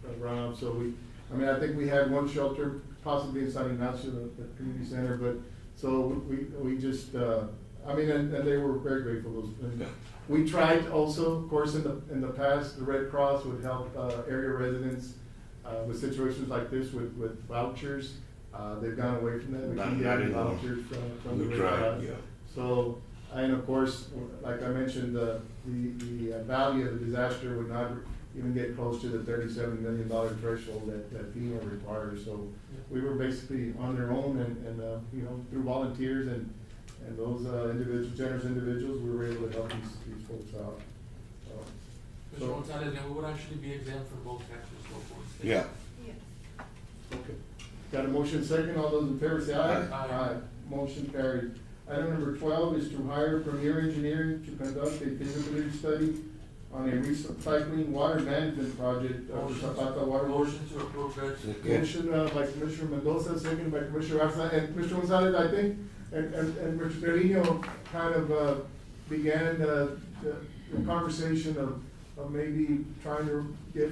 that. Rob, so I think we had one shelter possibly in San Ignacio, the community center, but, so we just, and they were very grateful, and Yeah. we tried also, of course, in the past, the Red Cross would help, area residents, with situations like this with vouchers. They've gone away from that, we Not can get any anymore. vouchers from the We Red tried, Cross. yeah. So, and of course, like I mentioned, the value of the disaster would not even get close to the $37 million threshold that FEMA requires. So we were basically on their own and through volunteers and those generous individuals, we were able to help these folks out. Mr. Gonzalez, then we would actually be exempt from both taxes, local and state. Yeah. Okay. Got a motion second, all those in favor say aye. Aye. Motion carried. Item number 12 is to hire Premier Engineering to conduct a feasibility study on a recycling water management project of the Zapata Water. Motion to approve, Judge. Motion by Commissioner Mendoza, second by Commissioner Garza, and Commissioner Gonzalez, I think, and Mr. Trevino kind of began the conversation of maybe trying to get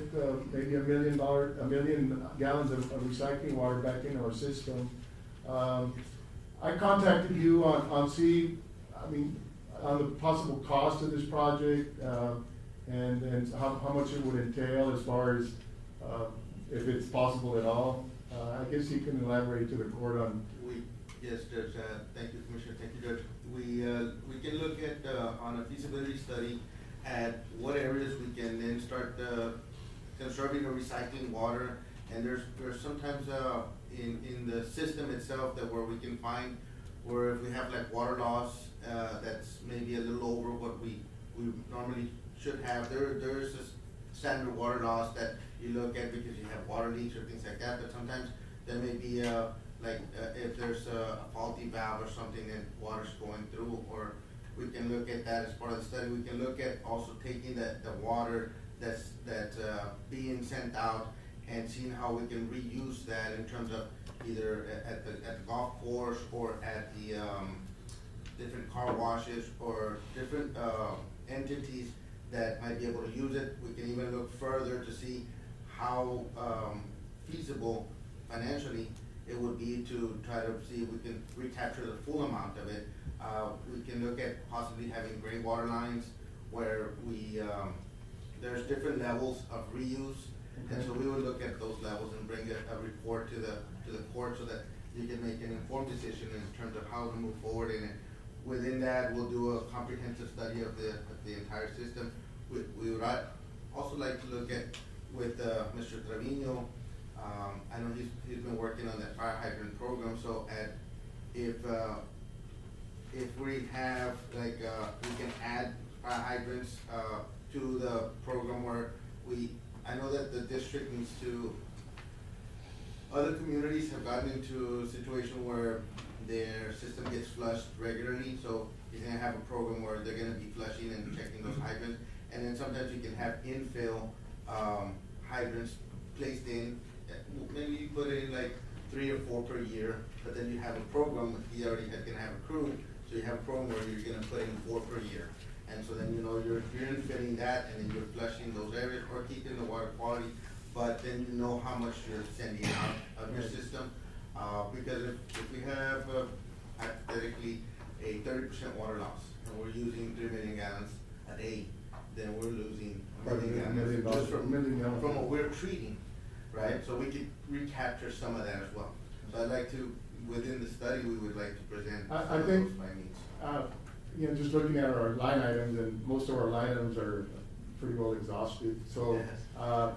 maybe $1 million gallons of recycling water back in our system. I contacted you on the possible cost of this project, and how much it would entail as far as, if it's possible at all. I guess you can elaborate to the court on. Yes, Judge, thank you, Commissioner, thank you, Judge. We can look at, on a feasibility study, at what areas we can then start, conserving or recycling water. And there's sometimes, in the system itself that where we can find, where if we have like water loss, that's maybe a little over what we normally should have. There is a standard water loss that you look at because you have water leaks or things like that, but sometimes there may be if there's a faulty valve or something that water's going through, or we can look at that as part of the study. We can look at also taking the water that's being sent out and seeing how we can reuse that in terms of either at the golf course or at the different car washes or different entities that might be able to use it. We can even look further to see how, feasible financially it would be to try to see if we can recapture the full amount of it. We can look at possibly having gray water lines where we, there's different levels of reuse. And so we would look at those levels and bring a report to the court so that you can make an informed decision in terms of how to move forward in it. Within that, we'll do a comprehensive study of the entire system. We would also like to look at with Mr. Trevino. I know he's been working on that fire hydrant program, so if we have like, we can add fire hydrants to the program where I know that the district needs to, other communities have gotten into a situation where their system gets flushed regularly, so you're gonna have a program where they're gonna be flushing and checking those hydrants. And then sometimes you can have infill hydrants placed in, maybe you put in like 3 or 4 per year, but then you have a program, he already gonna have a crew, so you have a program where you're gonna put in 4 per year. And so then, you know, you're infilling that, and then you're flushing those areas or keeping the water quality, but then you know how much you're sending out of your system. Because if we have hypothetically a 30% water loss, and we're using 3 million gallons a day, then we're losing a million gallons just from what we're treating, right? So we could recapture some of that as well. So I'd like to, within the study, we would like to present some of those findings. You know, just looking at our line items, and most of our line items are pretty well exhausted. So, Yes.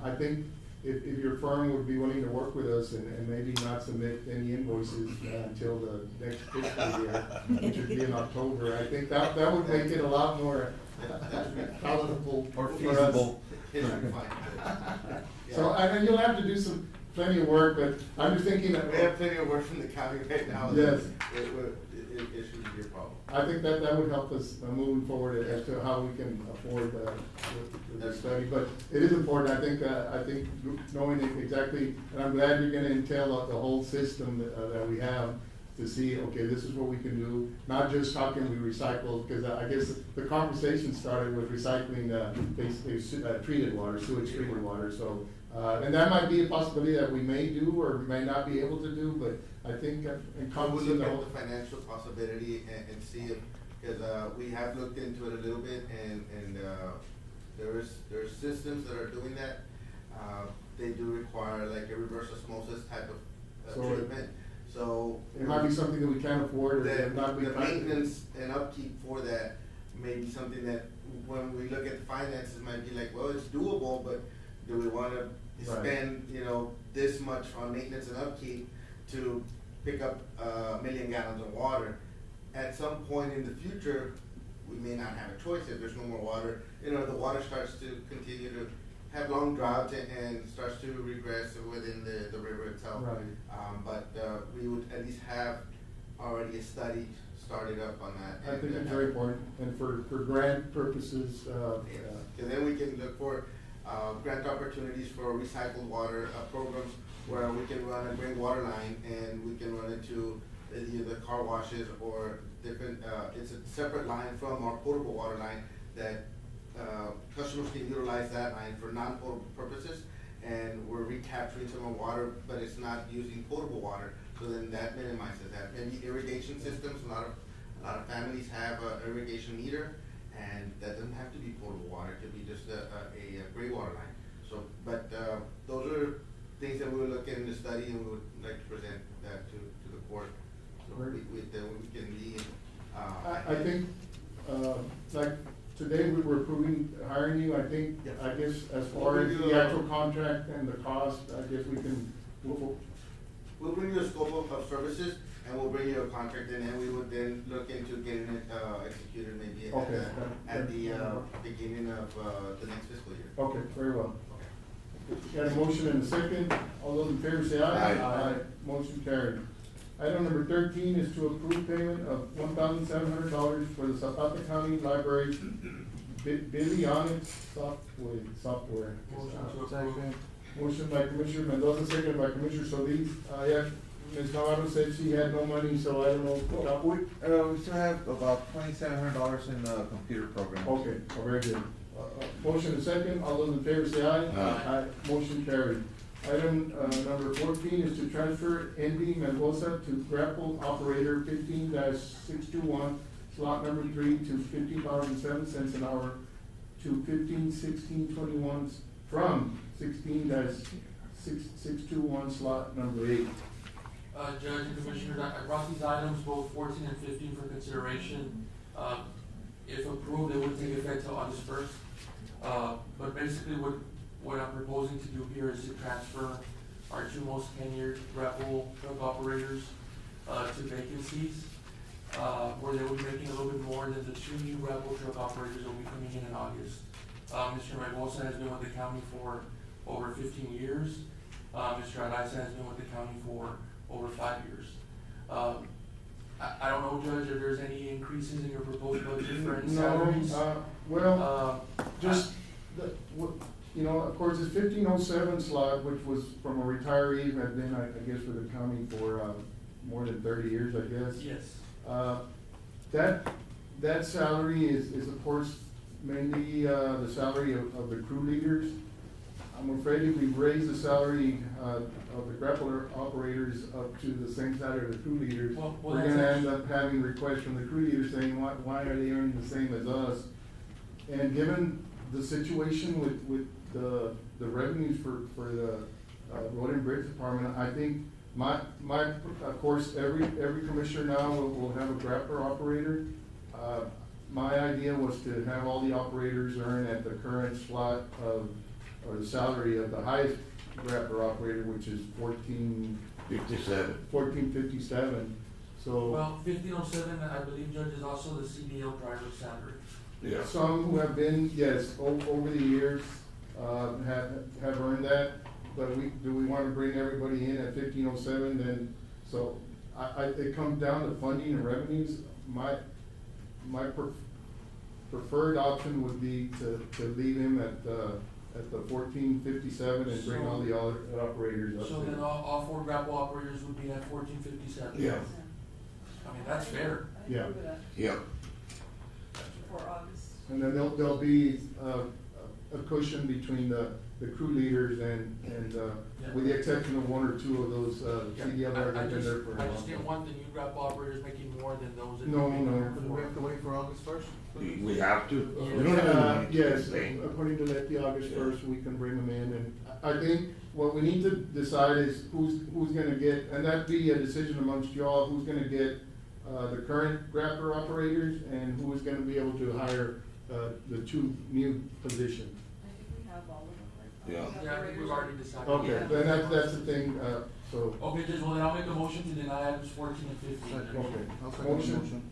I think if your firm would be willing to work with us and maybe not submit any invoices until the next fiscal year, which would be in October, I think that would make it a lot more palatable Or for us. feasible. It should be fine. So, and you'll have to do plenty of work, but I'm just thinking that. We have plenty of work from the county right now. Yes. It shouldn't be a problem. I think that would help us moving forward as to how we can afford the study. But it is important, I think knowing exactly, and I'm glad you're gonna entail the whole system that we have to see, okay, this is what we can do, not just how can we recycle, because I guess the conversation started with recycling basically treated water, sewage treated water, so. And that might be a possibility that we may do or may not be able to do, but I think We'll encompassing look the at whole. the financial possibility and see if, because we have looked into it a little bit, and there's systems that are doing that. They do require like a reverse osmosis type of So treatment, so. It might be something that we can't afford or not be. The maintenance and upkeep for that may be something that, when we look at the finances, might be like, well, it's doable, but do we wanna spend, you know, this much on maintenance and upkeep to pick up 1 million gallons of water? At some point in the future, we may not have a choice if there's no more water. You know, the water starts to continue to have long drought and starts to regress within the river itself. Right. But we would at least have already a study started up on that. I think it's very important, and for grant purposes, And then we can look for grant opportunities for recycled water programs where we can run a gray water line, and we can run into either the car washes or different, it's a separate line from our potable water line that customers can utilize that line for non-potable purposes, and we're recapturing some of the water, but it's not using potable water, so then that minimizes that. Maybe irrigation systems, a lot of families have a irrigation meter, and that doesn't have to be potable water, it could be just a gray water line. So, but those are things that we will look at in the study, and we would like to present that to the court. So we can lead. I think, like, today we were approving hiring you, I think, Yes. I guess, as far as the actual contract and the cost, I guess we can, We'll bring you a scope of services, and we'll bring you a contract, and then we would then look into getting it executed maybe Okay. at the beginning of the next fiscal year. okay, very well. Got a motion and a second, all those in favor say aye. Aye. Motion carried. Item number 13 is to approve payment of $1,700 for the Zapata County Library's Biblionics software. Motion to approve. Motion by Commissioner Mendoza, second by Commissioner Solis. Ms. Navarro said she had no money, so I don't know. We still have about $2,700 in the computer program. Okay, very good. Motion and second, all those in favor say aye. Aye. Motion carried. Item, number 14 is to transfer Andy Mendoza to grapple operator 15-621, slot number 3 to $15.07 an hour to 15-1621 from 16-621, slot number 8. Judge and Commissioners, I brought these items, both 14 and 15, for consideration. If approved, it would take effect till August 1st. But basically what I'm proposing to do here is to transfer our two most tenured grapple truck operators to vacancies, where they will be making a little bit more than the two new grapple truck operators that will be coming in August. Mr. Mendoza has been with the county for over 15 years. Mr. Araiza has been with the county for over 5 years. I don't know, Judge, if there's any increases in your proposed budget for any salaries? You know, of course, it's 1507 slot, which was from a retiree who had been, I guess, with the county for more than 30 years, I guess. Yes. That salary is of course mainly the salary of the crew leaders. I'm afraid if we raise the salary of the grappler operators up to the same salary of the crew leaders, we're gonna end up having requests from the crew leaders saying, why are they earning the same as us? And given the situation with the revenues for the road and bridge department, I think of course, every commissioner now will have a grappler operator. My idea was to have all the operators earn at the current slot of, or the salary of the highest grappler operator, which is 1457. So. Well, 1507, I believe, Judge, is also the CDL private salary. Yeah. Some who have been, yes, over the years, have earned that, but do we wanna bring everybody in at 1507, then, so, it comes down to funding and revenues. My preferred option would be to leave him at the 1457 and bring all the other operators up. So then all four grapple operators would be at 1457? Yeah. I mean, that's fair. Yeah. Yeah. For August. And then there'll be a cushion between the crew leaders and with the exception of one or two of those CDL that have been there for a I long just didn't time. want the new grapple operators making more than those that. No. Do we have to wait for August 1st? We have to. Yes. We don't have any money to Yes, pay. according to Letty, August Yeah. 1st, we can bring them in, and I think what we need to decide is who's gonna get, and that'd be a decision amongst y'all, who's gonna get the current grappler operators and who is gonna be able to hire the two new positions. I think we have all of them, right? Yeah. Yeah, I think we've already decided. Okay, Yeah. then that's the thing, so. Okay, Judge, well then I'll make a motion to deny items 14 and 15. Okay. I'll second the motion.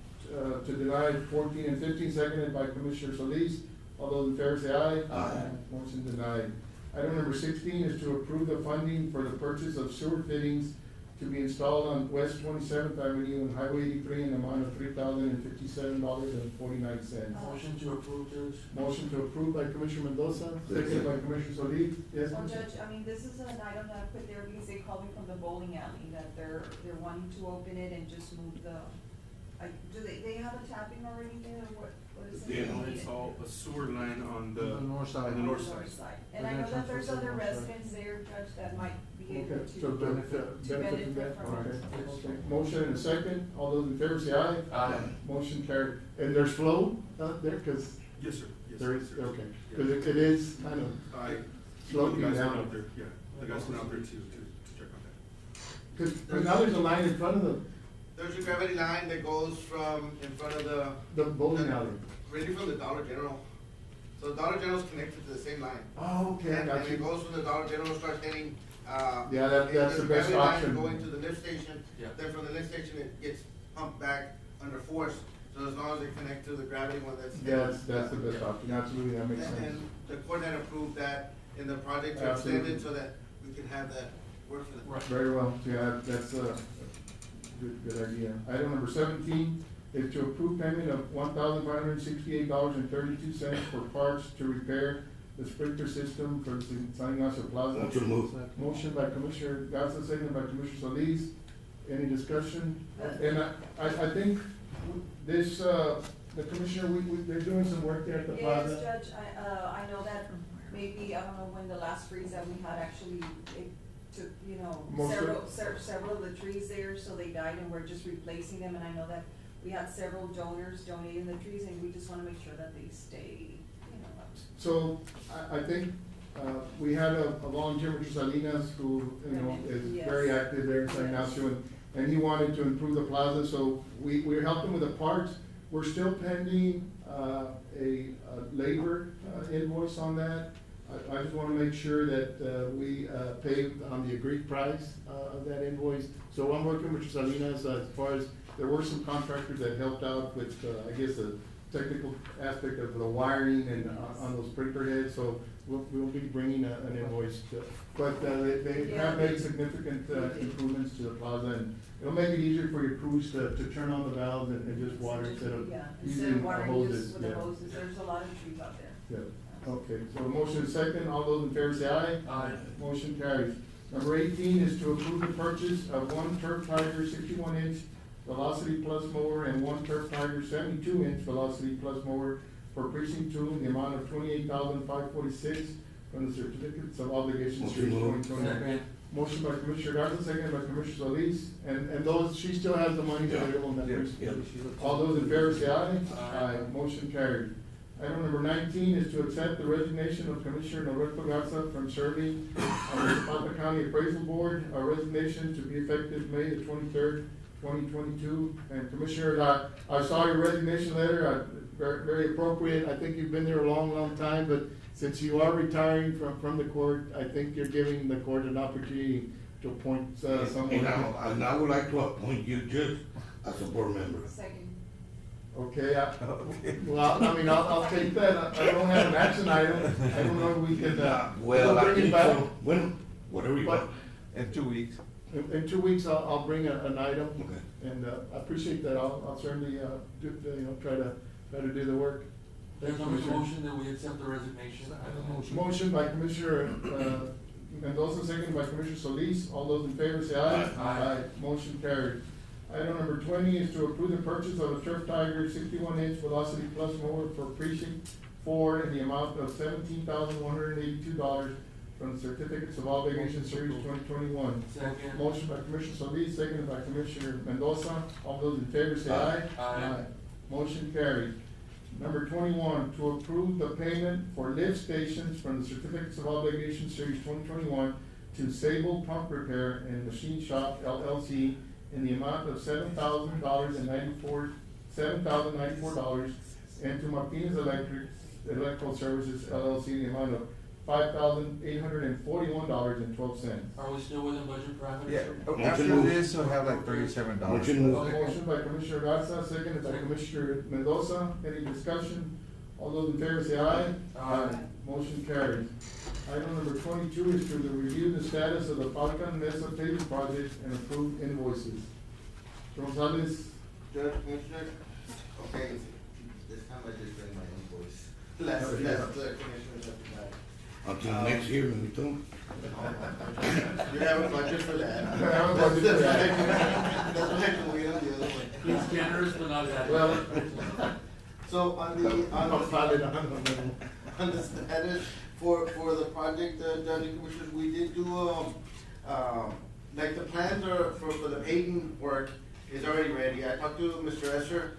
To deny 14 and 15, seconded by Commissioner Solis. All those in favor say aye. Aye. Motion denied. Item number 16 is to approve the funding for the purchase of sewer fittings to be installed on West 27th Avenue and Highway 83 in the amount of $3,057.49. Motion to approve, Judge. Motion to approve by Commissioner Mendoza, seconded by Commissioner Solis. Yes, Well, Commissioner? Judge, I mean, this is an item that I put there because they called me from the bowling alley, that they're wanting to open it and just move the, do they have a tapping already there, or what is it? Yeah. It's all a sewer line on The north side. on the north side. And I know that there's other residents there, Judge, that might be able Okay, so to benefit from benefit that? from it. Okay, okay. Motion and a second. All those in favor say aye. Aye. Motion carried. And there's flow out there, cause Yes, sir. Yes, there is, sir. okay, Yeah. cause it is kind of I, slowing the guys went down. out there, yeah, the guys went out there to check on that. Cause, but now there's a line in front of There's a gravity line that goes from in front of the bowling alley. really from the Dollar General. So Dollar General's connected to the same line. Oh, okay, I And got it you. goes from the Dollar General, starts heading, Yeah, that's there's the a best gravity line option. Going to the lift station, Yeah. then from the lift station, it gets pumped back under force. So as long as they connect to the gravity one that's. That's the best option. Absolutely, that makes sense. And the court had approved that in the project to extend Absolutely. it so that we can have that work for them. Right. Very well, yeah, that's a good idea. Item number 17 is to approve payment of $1,568.32 for parts to repair the sprinkler system for the San Ignacio Plaza. Motion to move. Motion by Commissioner Garza, second by Commissioner Solis. Any discussion? And I think this, the commissioner, they're doing some work there at the plaza. Yes, Judge, I know that maybe, I don't know when the last freeze that we had actually, it took, you know, Most of- several of the trees there, so they died and we're just replacing them, and I know that we had several donors donating the trees, and we just wanna make sure that they stay, you know, up. So, I think, we had a volunteer, Mr. Salinas, who, you know, is Yes. very active there in San Ignacio, and he wanted to improve the plaza, so we're helping with the parts. We're still pending, a labor invoice on that. I just wanna make sure that, we, pay on the agreed price, of that invoice. So I'm working with Mr. Salinas, as far as, there were some contractors that helped out with, I guess, the technical aspect of the wiring and on those sprinkler heads, so we'll be bringing an invoice. But they have made significant improvements to the plaza, and it'll make it easier for your crews to turn on the valves and just water instead of Yeah, instead using of watering hoses. just with the Yeah. hoses, there's a lot of trees out there. Yeah, okay, so a motion is second, all those in favor say aye. Aye. Motion carries. Number 18 is to approve the purchase of one Turf Tiger 61-inch Velocity Plus mower and one Turf Tiger 72-inch Velocity Plus mower for precinct 2 in the amount of $28,546 from the certificates of obligation series Motion moved. 2020. Second. Motion by Commissioner Garza, second by Commissioner Solis, and those, she still has the money available in that Yeah. precinct. Yeah. All those in favor say aye. Aye. Motion carried. Item number 19 is to accept the resignation of Commissioner Norberto Garza from serving on the Zapata County Appraisal Board. A resignation to be effective May the 23rd, 2022. And Commissioner, I saw your resignation letter, very appropriate. I think you've been there a long time, but since you are retiring from the court, I think you're giving the court an opportunity to appoint someone. And I would like to appoint you just as a board member. Second. Okay, Okay. well, I mean, I'll take that. I don't have an action item. I don't know if we can, Well, I bring it think back. so. When, whatever you But want. In 2 weeks. in 2 weeks, I'll bring an item. Okay. And, I appreciate that. I'll certainly, try to do the work. There's Thank a you, Commissioner. motion that we accept the resignation. Motion by Commissioner, Mendoza, second by Commissioner Solis. All those in favor say aye. Aye. Motion carried. Item number 20 is to approve the purchase of a Turf Tiger 61-inch Velocity Plus mower for precinct 4 in the amount of $17,182 from the certificates of obligation series 2021. Second. Motion by Commissioner Solis, seconded by Commissioner Mendoza. All those in favor say aye. Aye. Motion carried. Number 21, to approve the payment for lift stations from the certificates of obligation series 2021 to Sable Pump Repair and Machine Shop LLC in the amount of $7,094, and to Martinez Electrical Services LLC in the amount of $5,841.12. Are we still within budget parameters? Yeah, Motion after moved. this, we'll have like $37. Motion moved. Motion by Commissioner Garza, seconded by Commissioner Mendoza. Any discussion? All those in favor say aye. Aye. Motion carries. Item number 22 is to review the status of the Falcon Mesa paving project and approve invoices. Gonzalez, Judge, Commissioner, okay, this time I just bring my own voice. Last, commissioners have to buy. Until next year, maybe too. You have a budget for that. I have a budget for that. That's why I can wait on the other one. He's generous, but not that. well, So on the status for the project, Judge and Commissioners, we did do, like the plans are, for the paving work is already ready. I talked to Mr. Esser,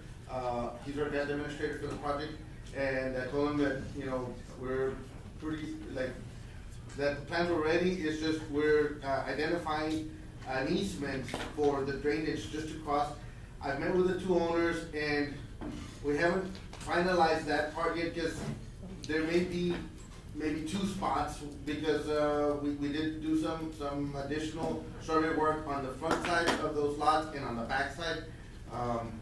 he's our head administrator for the project, and I told him that, we're pretty, like, that the plans were ready, it's just we're identifying an easement for the drainage just to cross. I've met with the two owners and we haven't finalized that part yet, because there may be maybe two spots, because we did do some additional survey work on the front side of those lots and on the back side.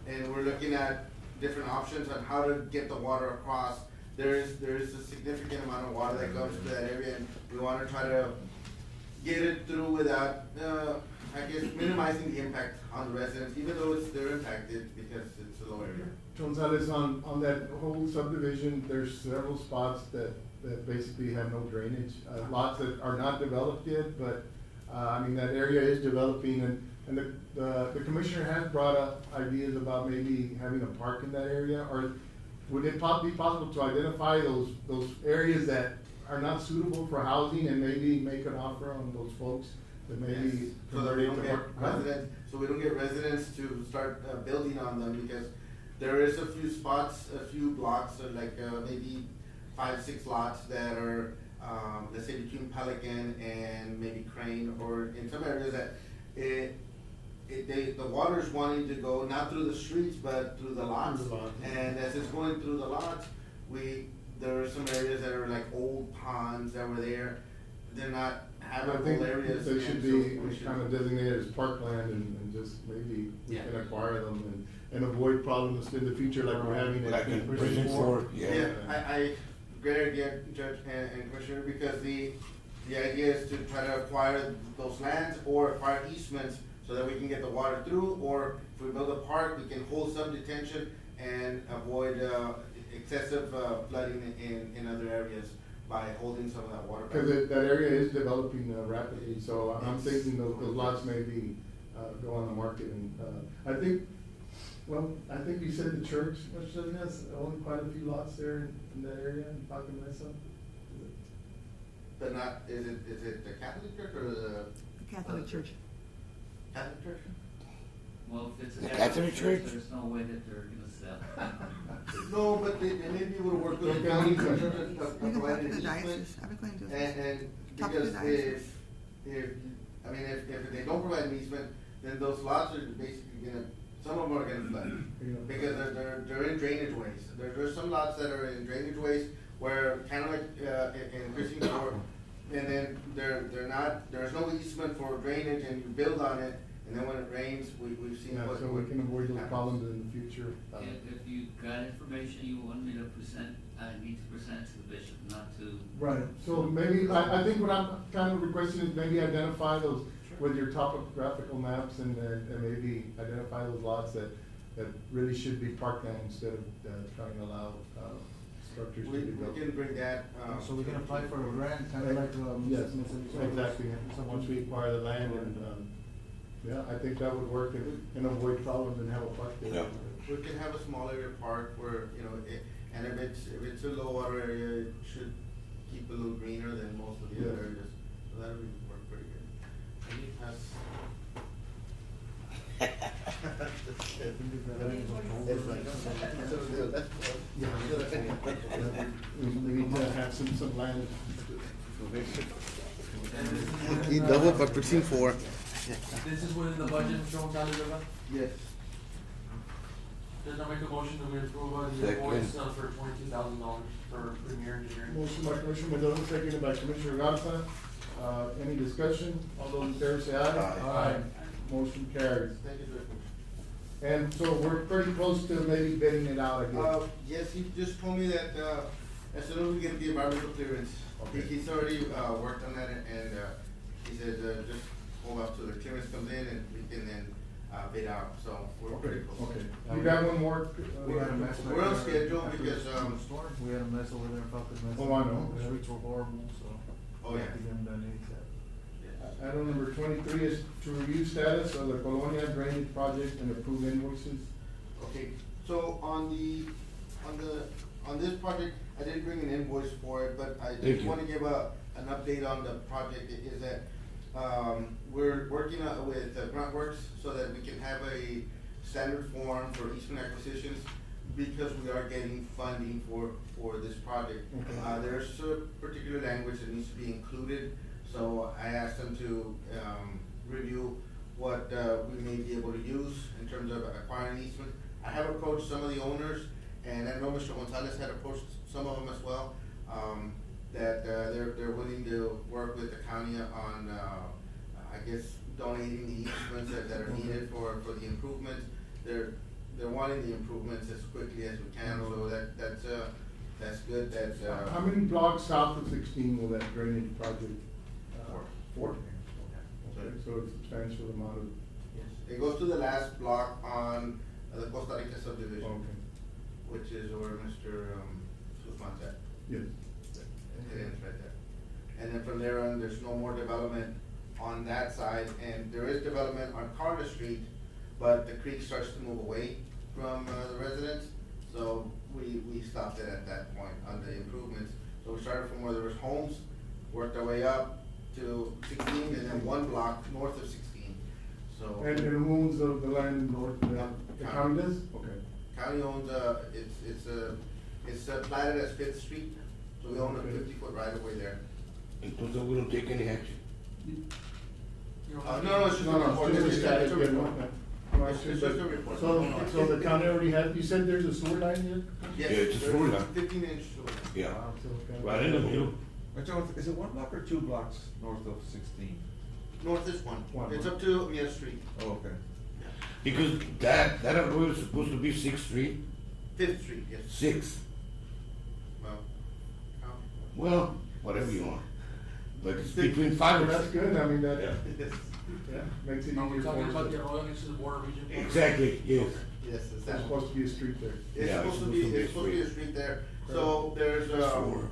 And we're looking at different options on how to get the water across. There is a significant amount of water that comes to that area, and we wanna try to get it through without, I guess, minimizing the impact on the residents, even though they're impacted because it's a low area. Gonzalez, on that whole subdivision, there's several spots that basically have no drainage. Lots that are not developed yet, but, that area is developing, and the commissioner has brought up ideas about maybe having a park in that area, or would it be possible to identify those areas that are not suitable for housing and maybe make an offer on those folks that maybe So that convert we it don't to get work. residents, so we don't get residents to start building on them, because there is a few spots, a few blocks, like maybe 5, 6 lots that are, let's say between Pelican and maybe Crane, or in some areas that the water's wanting to go not through the streets, but through the lots. Through the lots. And as it's going through the lots, there are some areas that are like old ponds that were there, they're not I habitable think areas. they should and be so we should- kind of designated as parkland and just maybe we Yeah. can acquire them and avoid problems in the future like we're having Like in at prison four, yeah. Yeah, I, great idea, Judge and Commissioner, because the idea is to try to acquire those lands or acquire easements so that we can get the water through, or if we build a park, we can hold some detention and avoid, excessive, flooding in other areas by holding some of that water back. Because that area is developing rapidly, so I'm Yes. thinking those lots may be, go on the market and, I think, well, I think you said the church, which has only quite a few lots there in that area in Paca Mesa. But not, is it the Catholic Church or the? Catholic Church. Catholic Church? Well, if it's a The Catholic Catholic church, Church? there's no way that they're gonna sell. No, but they may be able to work with the Okay. county in terms of You can talk providing to the an easement. diocese, I've been going to. And Talk to the because diocese. if they don't provide an easement, then those lots are basically gonna, some of them are gonna flood. Because they're in drainage ways. There's some lots that are in drainage ways where kind of like, in Christian Court, and then they're not, there's no easement for drainage and you build on it, and then when it rains, we've seen Yeah, what. so we can avoid those happens. problems in the future. If you got information you want me to present, I need to present it to the bishop, not to. Right, so maybe, I think what I'm kind of requesting is maybe identify those with your topographical maps and maybe identify those lots that really should be parkland instead of trying to allow, structures to We be built. can bring that, So we can apply for a grant, kind of like, Yes, Mr. exactly, once we acquire the land and, yeah, I think that would work and avoid problems and have a park there. Yeah. we can have a small area park where, and if it's a low water area, it should keep a little greener than most of the Yeah. other areas. So that would work pretty good. Can you pass? We need to have some land. He double for precinct 4. This is within the budget, Mr. Gonzalez, Rivera? Yes. Does not make a motion that we approve the Second. invoice for $22,000 for Premier Engineering. Motion by Commissioner Mendoza, seconded by Commissioner Garza. Any discussion? All those in favor say aye. Aye. Motion carries. Thank you, Judge. And so we're pretty close to maybe bidding it out, I guess. Yes, he just told me that, as soon as we get the environmental clearance, Okay. he's already, worked on that, and, he said, just hold up till the clearance comes in, and we can then, bid out, so we're Okay, pretty close. okay. You got one more? We had a mess. We're on back there schedule after because, the storm. We had a mess over there in Falcon Mesa. Oh, I know. The streets were horrible, so. Oh, we yeah. had to get them done ASAP. Item number 23 is to review status of the Colonia drainage project and approve invoices. Okay, so on this project, I didn't bring an invoice for it, but I Thank just you. wanna give an update on the project, is that, we're working with Gruntworks so that we can have a standard form for easement acquisitions, because we are getting funding for this project. Okay. There's a particular language that needs to be included, so I asked them to, review what, we may be able to use in terms of acquiring easement. I have approached some of the owners, and I know Mr. Gonzalez had approached some of them as well, that, they're willing to work with the county on, I guess, donating the easements that are needed for the improvements. They're wanting the improvements as quickly as we can, so that's good, How many blocks south of 16 will that drainage project? Four. Okay, so it's a substantial amount of, It goes to the last block on the Costa Rica subdivision, okay, which is where Mr. Guzman's at. yes. It ends right there. And then from there on, there's no more development on that side, and there is development on Carter Street, but the creek starts to move away from, the residents, so we stopped it at that point on the improvements. So we started from where there was homes, worked our way up to 16, and then one block north of 16. So And who owns the land north, the county does? Okay. county owns, it's platted as Fifth Street, so we own a Okay. 50-foot right of way there. Entonces we don't take any action. You know, No, it's just a report. Just a It's static, a yeah, report. no. It's just a report. So the county already has, you said there's a sewer line here? Yes, Yeah, it's a sewer line. 15-inch sewer. Yeah, Wow, so kind of- right in the middle. Is it one block or 2 blocks north of 16? North is one. One. It's up to Mill Street, Oh, okay. Because that road is supposed to be 6th Street, 5th Street, yes. 6th. Well, Well, whatever you want. But it's between 5 Well, and that's good, I mean, that, Yeah. yes, yeah, makes it Are we easier talking for about us. the arroyo next to the border region? Exactly, yes. yes, it's There's that one. supposed to be a street there. It's Yeah, supposed to be, it's supposed to be a street there. So there's, Sewer.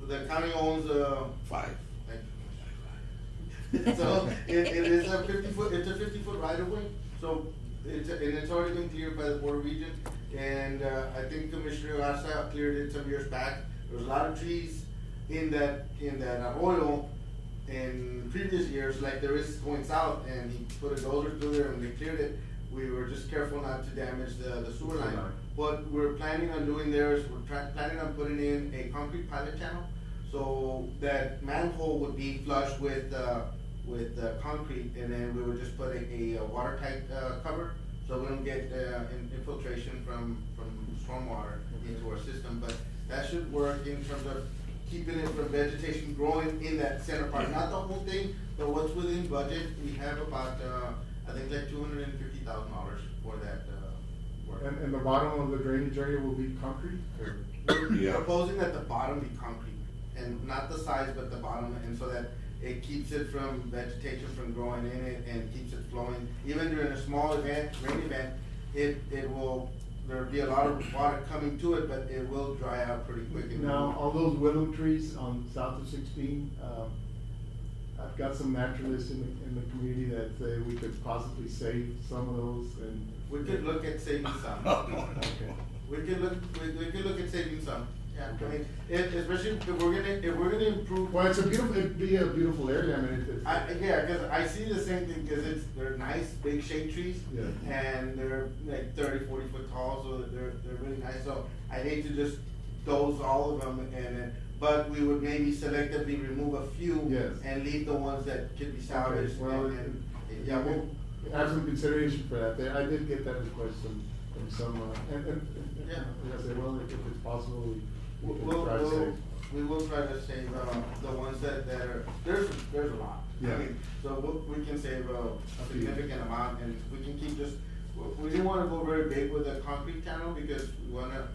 the county owns, 5. so it is a 50-foot, it's a 50-foot right of way. So it's already been cleared by the border region. And, I think Commissioner Garza cleared it some years back. There was a lot of trees in that arroyo in previous years, like there is going south, and he put a dozer through there and they cleared it. We were just careful not to damage the sewer line. What we're planning on doing there is planning on putting in a concrete pilot channel, so that manhole would be flush with concrete, and then we would just put a watertight, cover, so we don't get, infiltration from stormwater into our system. But that should work in terms of keeping it from vegetation growing in that center part, not the whole thing, but what's within budget. We have about, I think like $250,000 for that, work. And the bottom of the drainage area will be concrete, or? We're Yeah. proposing that the bottom be concrete, and not the sides, but the bottom, and so that it keeps it from vegetation from growing in it and keeps it flowing. Even during a small event, rain event, there'll be a lot of water coming to it, but it will dry out pretty quick. And Now, all those willow trees on south of 16, I've got some naturalists in the community that say we could possibly save some of those and. we could look at saving some. Okay. We could look at saving some, yeah, I mean, especially if we're gonna improve. Well, it'd be a beautiful area, I mean, it's. Yeah, cause I see the same thing, cause they're nice, big shade trees. Yeah. And they're like 30, 40 foot tall, so they're really nice, so I hate to just dose all of them but we would maybe selectively remove a few. Yes. And leave the ones that could be salvaged. Well, Yeah, we'll have some consideration for that. I did get that request from some, and, Yeah. like I said, well, if it's possible, we can We'll, try to save. we will try to save, the ones that are, there's a lot. I Yeah. mean, so we can save a significant amount, and we can keep just, we didn't wanna go very big with the concrete channel, because we wanna,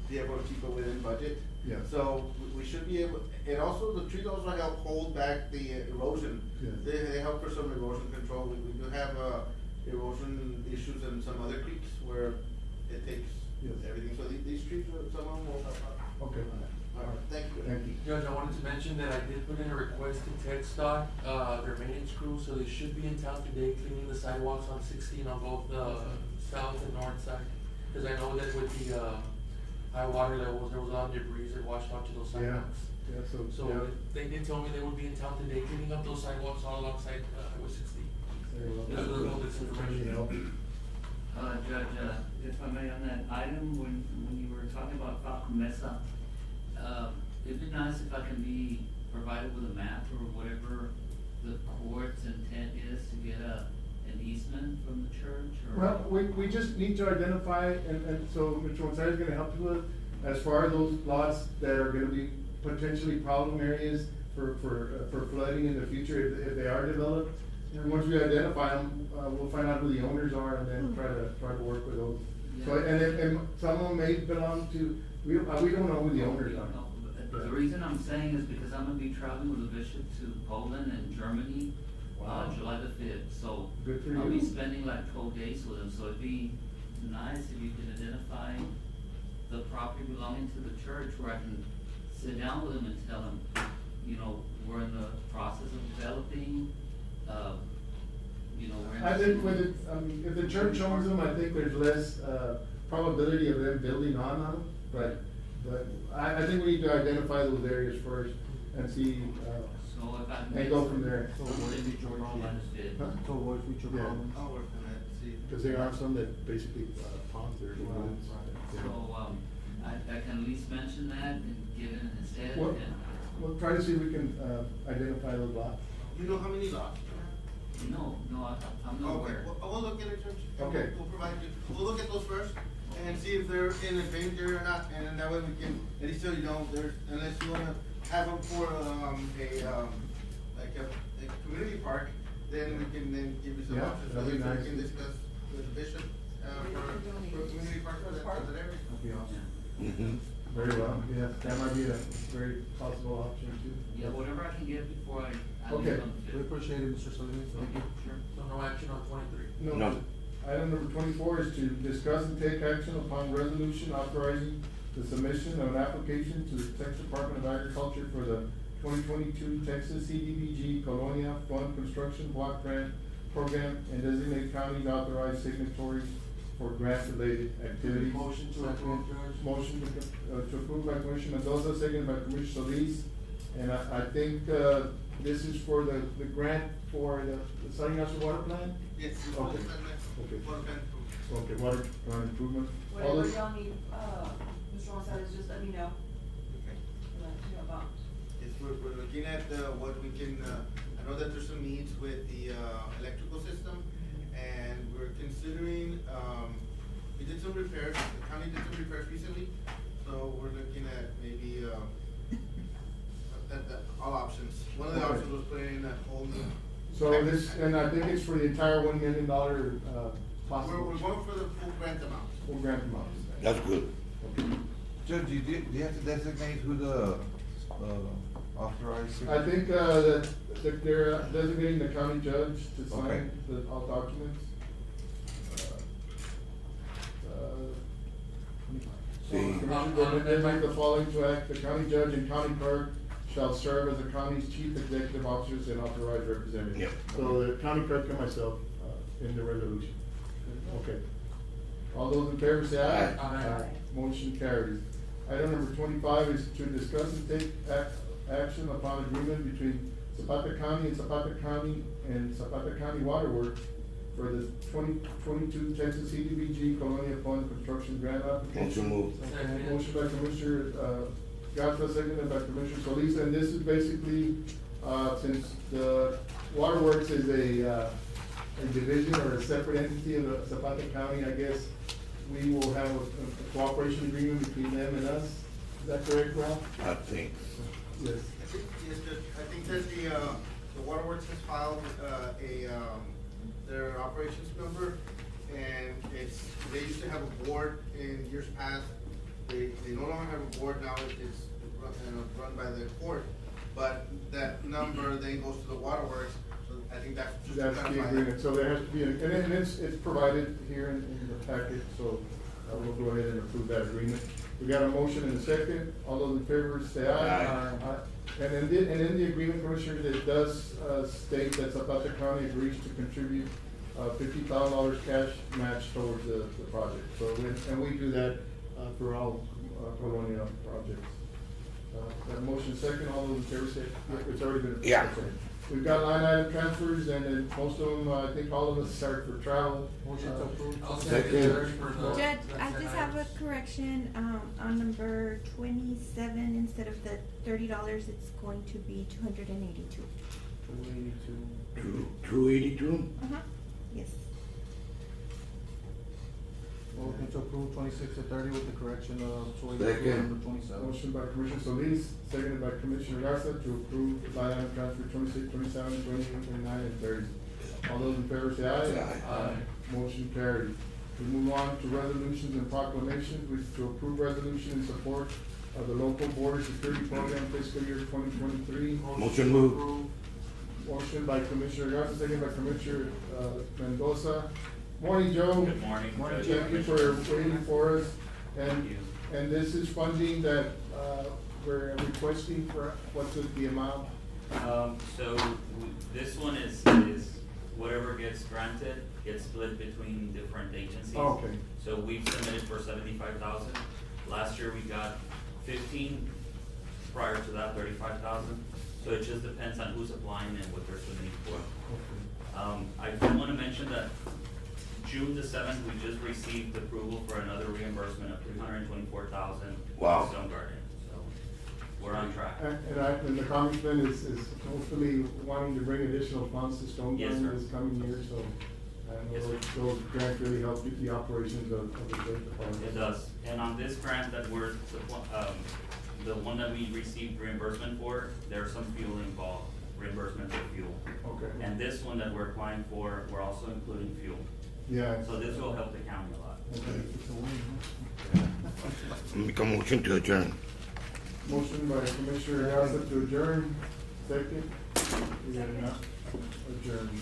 be able to keep it within budget. Yeah. So we should be able, and also the trees also help hold back the erosion. Yes. They help for some erosion control. We do have, erosion issues in some other creeks where it takes Yes. everything. So these trees, some of them will help out. Okay. All right, thank you. Thank you. Judge, I wanted to mention that I did put in a request to TechStop, their maintenance crew, so they should be in town today cleaning the sidewalks on 16 on both the south and north side. Cause I know that with the, high water levels, there was a lot of debris that washed onto those Yeah, sidewalks. yeah, So yeah. they did tell me they would be in town today cleaning up those sidewalks all alongside, Highway 16. Very well. Just a little bit of information. Judge, if I may, on that item, when you were talking about Falcon Mesa, it'd be nice if I can be provided with a map or whatever the court's intent is to get an easement from the church, or? Well, we just need to identify, and so Mr. Gonzalez is gonna help you with, as far as those lots that are gonna be potentially problem areas for flooding in the future, if they are developed. And once we identify them, we'll find out who the owners are and then try to work with those. So, and some of them may belong to, we don't know who the owners are. No, but the reason I'm saying is because I'm gonna be traveling with the bishop to Poland and Germany, July the 5th, so. Good for I'll be you. spending like 12 days with him, so it'd be nice if you could identify the property belonging to the church where I can sit down with him and tell him, you know, we're in the process of developing, we're in. I think with it, if the church owns them, I think there's less, probability of them building on them, but But I think we need to identify those areas first and see, So if I. and go from there. So avoid future problems. Huh? To avoid future Yeah. problems. I'll work on that, see. Because there are some that basically ponds there. So, I can at least mention that and give it instead, Well, and, we'll try to see if we can, identify those lots. You know how many lots? no, I'm not Okay, aware. we'll look at it, Judge. Okay. We'll provide you, we'll look at those first and see if they're in a drainage area or not, and then that way we can, at least so you know, there's, unless you wanna have them for, like a community park, then we can then give you some Yeah, options, that'd be so we nice. can discuss with the bishop, for a community park for that area. That'd be awesome. Mhm. Very well, yeah, that might be a very possible option too. Yeah, whatever I can get before I Okay. leave on the We fifth. appreciate it, Mr. Salinas, thank you. Sure. So no action on 23. No. Item number 24 is to discuss and take action upon resolution authorizing the submission of an application to the Texas Department of Agriculture for the 2022 Texas CDBG Colonia Fund Construction Block Grant Program and designate counties authorized signatories for grant-related activities. Motion to approve, Judge. Motion to approve by Commissioner Mendoza, second by Commissioner Solis. And I think, this is for the grant for the San Ignacio Water Plant? Yes, Okay. Okay. Okay, water plant improvement. All Whatever those- y'all need, Mr. Gonzalez, just let me know. Okay. Let you know about. Yes, we're looking at, what we can, I know that there's some needs with the, electrical system, and we're considering, we did some repairs, the county did some repairs recently, so we're looking at maybe, all options. One of the Okay. options was putting in a whole new. So this, and I think it's for the entire $1 million, We're possible. going for the full grant amount. Full grant amount. That's good. Judge, do you have to designate who the, authorized? I think, that they're designating the county judge to Okay. sign all documents. See. Commissioner, the following to act, the county judge and county clerk shall serve as the county's chief executive officers and authorized representatives. Yep. So the county clerk and myself, in the resolution. Okay. All those in favor say aye. Aye. Motion carries. Item number 25 is to discuss and take action upon agreement between Zapata County and Zapata County Water Works for the 2022 Texas CDBG Colonia Fund Construction Grant application. Motion moved. Second. Motion by Commissioner, Garza, seconded by Commissioner Solis, and this is basically, since the Waterworks is a division or a separate entity of the Zapata County, I guess, we will have a cooperation agreement between them and us. Is that correct, Ralph? I think. Yes. Yes, Judge, I think that the Waterworks has filed, their operations number, and they used to have a board in years past. They no longer have a board now, it's run by the court, but that number then goes to the Waterworks, so I think that's just. to That's the clarify. agreement, so there has to be, and it's provided here in the packet, so we'll go ahead and approve that agreement. We got a motion and a second, all those in favor say aye. Aye. And in the agreement, Commissioners, it does, state that Zapata County agrees to contribute, $50,000 cash match towards the project. So, and we do that, for all, Colonia projects. That motion second, all those in favor say, it's already been. Yeah. We've got line item transfers, and then most of them, I think all of us are for travel. Motion to approve. I'll Second. second, Judge, for the. Judge, I that's just an have a item. correction, on number 27, instead of the $30, it's going to be 282. 282. True 82? Uh-huh, yes. Motion to approve 26 to 30 with the correction of 282 Second. number 27. Motion by Commissioner Solis, seconded by Commissioner Garza to approve line item transfer 26, 27, 28, 29, and 30. All those in favor say aye. Aye. Motion carried. We move on to resolutions and proclamations, which to approve resolution in support of the local border security program fiscal year 2023. Motion moved. Approve. Motion by Commissioner Garza, seconded by Commissioner, Mendoza. Morning, Joe. Good morning, Judge. Thank you for waiting for us. Thank And, you. and this is funding that, we're requesting for, what's the amount? This one is whatever gets granted, gets split between different agencies. Okay. So we've submitted for 75,000. Last year we got 15 prior to that, 35,000. So it just depends on who's applying and what they're submitting for. I do want to mention that June the 7th, we just received approval for another reimbursement of 324,000 Wow. for Stone Garden. So we're on track. And the congressman is hopefully wanting to bring additional funds to Stone Yes, Garden sir. this coming year, so. Yes, sir. Those grants really help the operations of the state department. It does. And on this grant that we're, the one that we received reimbursement for, there's some fuel involved, reimbursement for fuel. Okay. And this one that we're applying for, we're also including fuel. Yeah. So this will help the county a lot. Okay. Make a motion to adjourn. Motion by Commissioner Garza to adjourn, second. We are not adjourned.